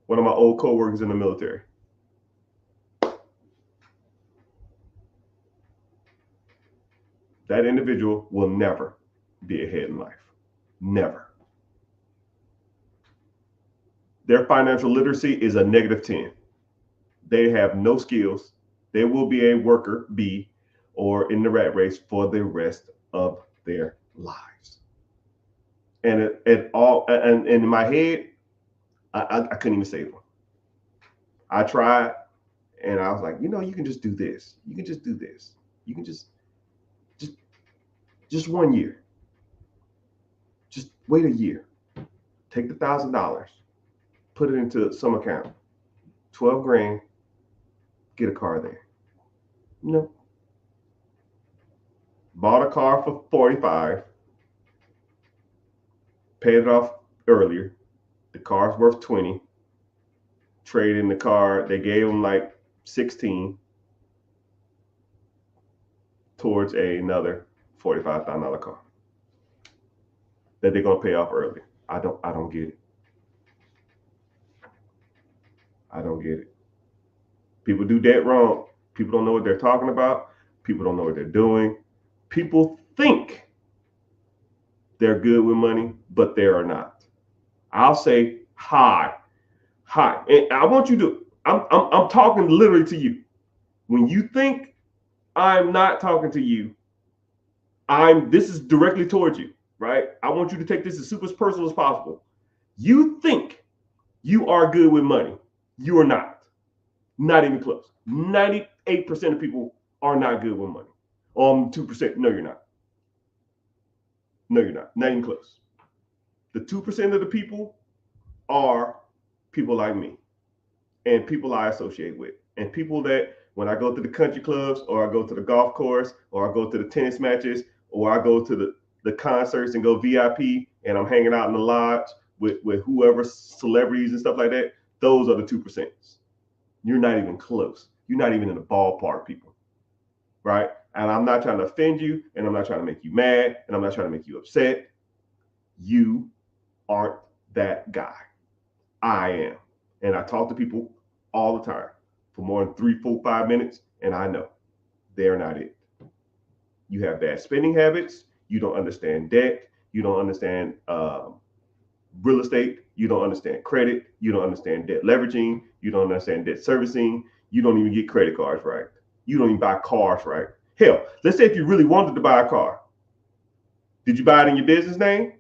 One of my old coworkers in the military. That individual will never be ahead in life. Never. Their financial literacy is a -10. They have no skills. They will be a worker bee or in the rat race for the rest of their lives. And in my head, I couldn't even save them. I tried, and I was like, you can just do this. You can just do this. You can just 1 year. Just wait a year. Take the $1,000, put it into some account. 12 grand, get a car there. No. Bought a car for 45, paid it off earlier. The car's worth 20. Trade in the car. They gave them like 16 towards another $45,000 car that they're gonna pay off early. I don't get it. I don't get it. People do that wrong. People don't know what they're talking about. People don't know what they're doing. People think they're good with money, but they are not. I'll say hi. And I want you to, I'm talking literally to you. When you think I'm not talking to you, this is directly towards you, right? I want you to take this as super personal as possible. You think you are good with money. You are not. Not even close. 98% of people are not good with money. 2%. No, you're not. No, you're not. Not even close. The 2% of the people are people like me and people I associate with, and people that when I go to the country clubs, or I go to the golf course, or I go to the tennis matches, or I go to the concerts and go VIP, and I'm hanging out in the lodge with whoever, celebrities and stuff like that. Those are the 2%. You're not even close. You're not even in the ballpark, people. Right? And I'm not trying to offend you, and I'm not trying to make you mad, and I'm not trying to make you upset. You aren't that guy. I am. And I talk to people all the time for more than 3, 4, 5 minutes, and I know they're not it. You have bad spending habits. You don't understand debt. You don't understand real estate. You don't understand credit. You don't understand debt leveraging. You don't understand debt servicing. You don't even get credit cards right. You don't even buy cars right. Hell, let's say if you really wanted to buy a car, did you buy it in your business name?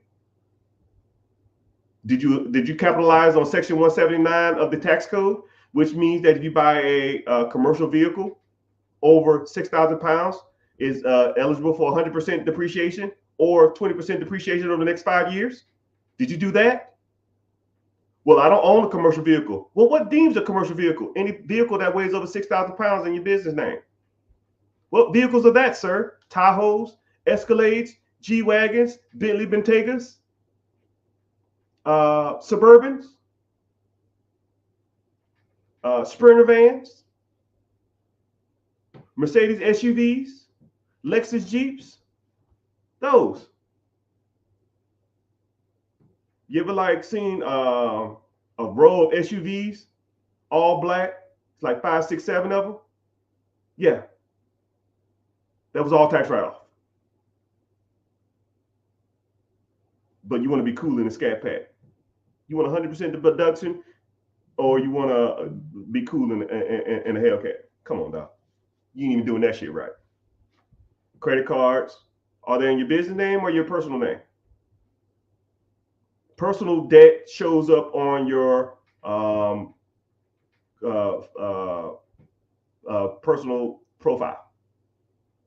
Did you capitalize on Section 179 of the tax code, which means that if you buy a commercial vehicle over 6,000 pounds, is eligible for 100% depreciation or 20% depreciation over the next 5 years? Did you do that? Well, I don't own a commercial vehicle. Well, what deems a commercial vehicle? Any vehicle that weighs over 6,000 pounds in your business name. What vehicles are that, sir? Tahoes, Escalades, G-Wagons, Bentley Bentegas, Suburbans, Sprinter vans, Mercedes SUVs, Lexus Jeeps. Those. You ever like seen a row of SUVs, all black? It's like 5, 6, 7 of them. Yeah, that was all tax write-off. But you want to be cool in a Scat Pack. You want 100% deduction, or you want to be cool in a Hellcat. Come on, dog. You ain't even doing that shit right. Credit cards, are they in your business name or your personal name? Personal debt shows up on your personal profile.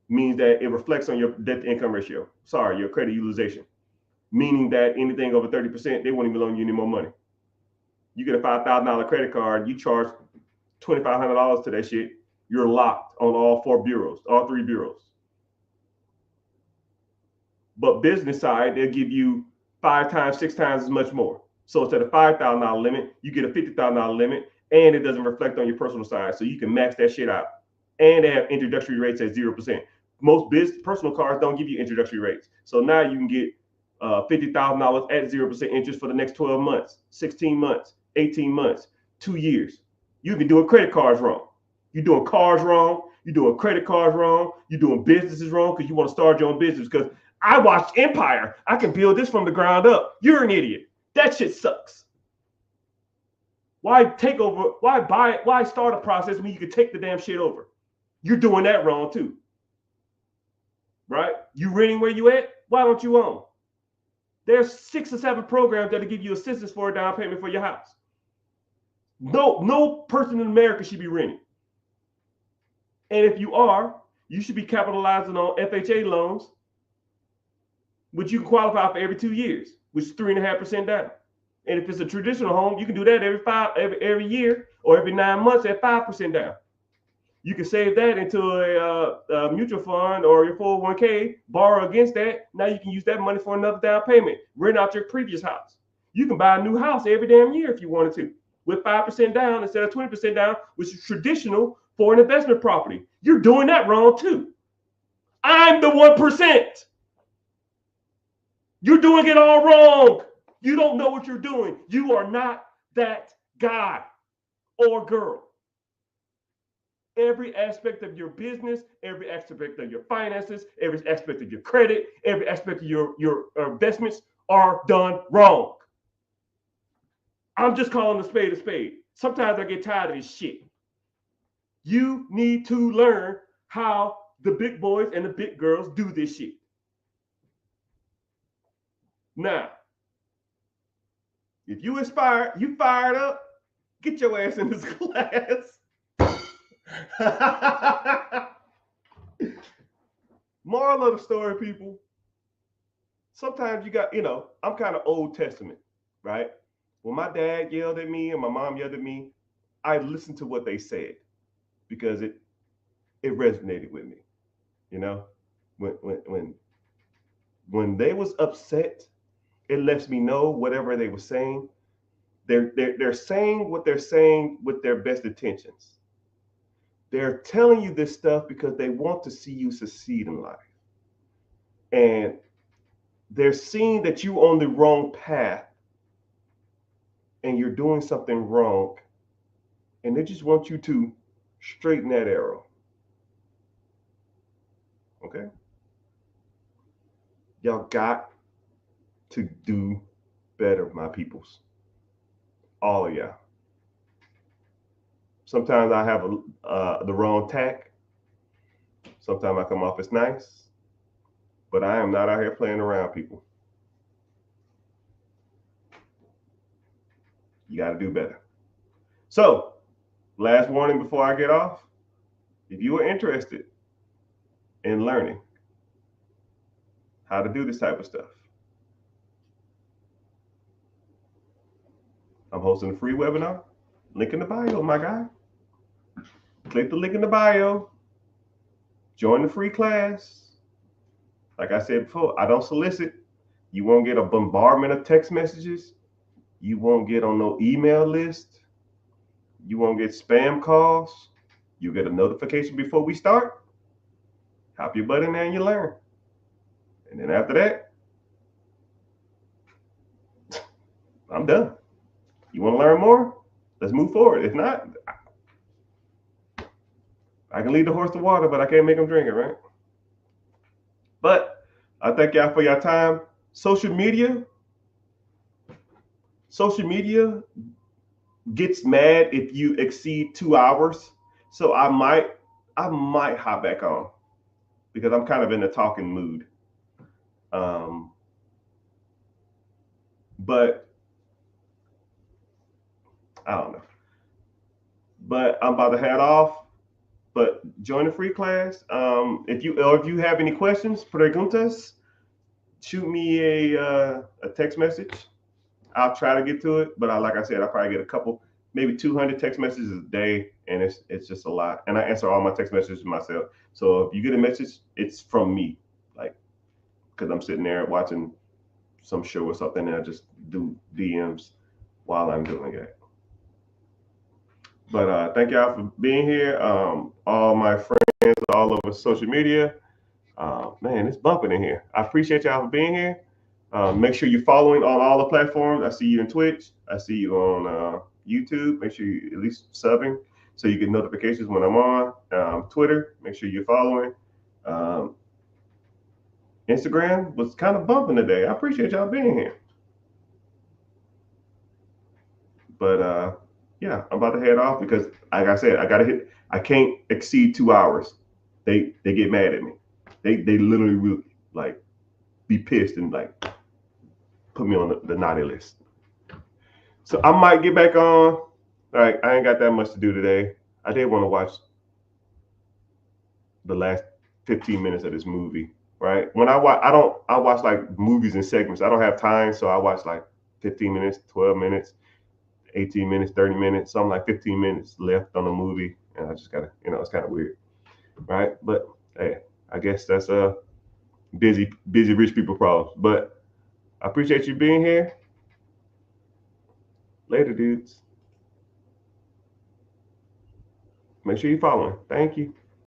Means that it reflects on your debt to income ratio. Sorry, your credit utilization. Meaning that anything over 30%, they won't even loan you any more money. You get a $5,000 credit card, you charge $2,500 to that shit, you're locked on all 4 bureaus, all 3 bureaus. But business side, they'll give you 5 times, 6 times as much more. So instead of $5,000 limit, you get a $50,000 limit, and it doesn't reflect on your personal side. So you can max that shit out. And they have introductory rates at 0%. Most personal cards don't give you introductory rates. So now you can get $50,000 at 0% interest for the next 12 months, 16 months, 18 months, 2 years. You've been doing credit cards wrong. You're doing cars wrong. You're doing credit cards wrong. You're doing businesses wrong because you want to start your own business. Because I watched Empire. I can build this from the ground up. You're an idiot. That shit sucks. Why take over? Why buy it? Why start a process when you can take the damn shit over? You're doing that wrong too. Right? You renting where you at? Why don't you own? There's 6 or 7 programs that'll give you assistance for a down payment for your house. No person in America should be renting. And if you are, you should be capitalizing on FHA loans, which you can qualify for every 2 years, which is 3.5% down. And if it's a traditional home, you can do that every year or every 9 months at 5% down. You can save that into a mutual fund or your 401k, borrow against that. Now you can use that money for another down payment, rent out your previous house. You can buy a new house every damn year if you wanted to, with 5% down instead of 20% down, which is traditional for an investment property. You're doing that wrong too. I'm the 1%. You're doing it all wrong. You don't know what you're doing. You are not that guy or girl. Every aspect of your business, every aspect of your finances, every aspect of your credit, every aspect of your investments are done wrong. I'm just calling a spade a spade. Sometimes I get tired of this shit. You need to learn how the big boys and the big girls do this shit. Now, if you inspired, you fired up, get your ass in this class. Moral of the story, people. Sometimes you got, I'm kind of Old Testament, right? When my dad yelled at me and my mom yelled at me, I listened to what they said because it resonated with me. When they was upset, it lets me know whatever they were saying, they're saying what they're saying with their best intentions. They're telling you this stuff because they want to see you succeed in life. And they're seeing that you're on the wrong path and you're doing something wrong, and they just want you to straighten that arrow. Okay? Y'all got to do better, my peoples. All of y'all. Sometimes I have the wrong tack. Sometimes I come off as nice, but I am not out here playing around, people. You got to do better. So, last warning before I get off. If you are interested in learning how to do this type of stuff, I'm hosting a free webinar. Link in the bio, my guy. Click the link in the bio. Join the free class. Like I said before, I don't solicit. You won't get a bombardment of text messages. You won't get on no email list. You won't get spam calls. You get a notification before we start. Hop your butt in there and you learn. And then after that, I'm done. You want to learn more? Let's move forward. If not, I can lead the horse to water, but I can't make him drink it, right? But I thank y'all for your time. Social media gets mad if you exceed 2 hours. So I might hop back on because I'm kind of in a talking mood. But I don't know. But I'm about to head off. But join the free class. If you have any questions, preguntas, shoot me a text message. I'll try to get to it, but like I said, I'll probably get a couple, maybe 200 text messages a day, and it's just a lot. And I answer all my text messages myself. So if you get a message, it's from me, like, because I'm sitting there watching some show or something, and I just do DMs while I'm doing it. But thank y'all for being here. All my friends all over social media. Man, it's bumping in here. I appreciate y'all for being here. Make sure you're following on all the platforms. I see you in Twitch. I see you on YouTube. Make sure you at least subbing so you get notifications when I'm on. Twitter, make sure you're following. Instagram was kind of bumping today. I appreciate y'all being here. But yeah, I'm about to head off because, like I said, I can't exceed 2 hours. They get mad at me. They literally will like be pissed and like put me on the naughty list. So I might get back on. All right, I ain't got that much to do today. I did want to watch the last 15 minutes of this movie. Right? When I watch like movies in segments. I don't have time, so I watch like 15 minutes, 12 minutes, 18 minutes, 30 minutes. So I'm like 15 minutes left on the movie, and I just gotta, it's kind of weird, right? But hey, I guess that's busy rich people problems. But I appreciate you being here. Later, dudes. Make sure you're following. Thank you.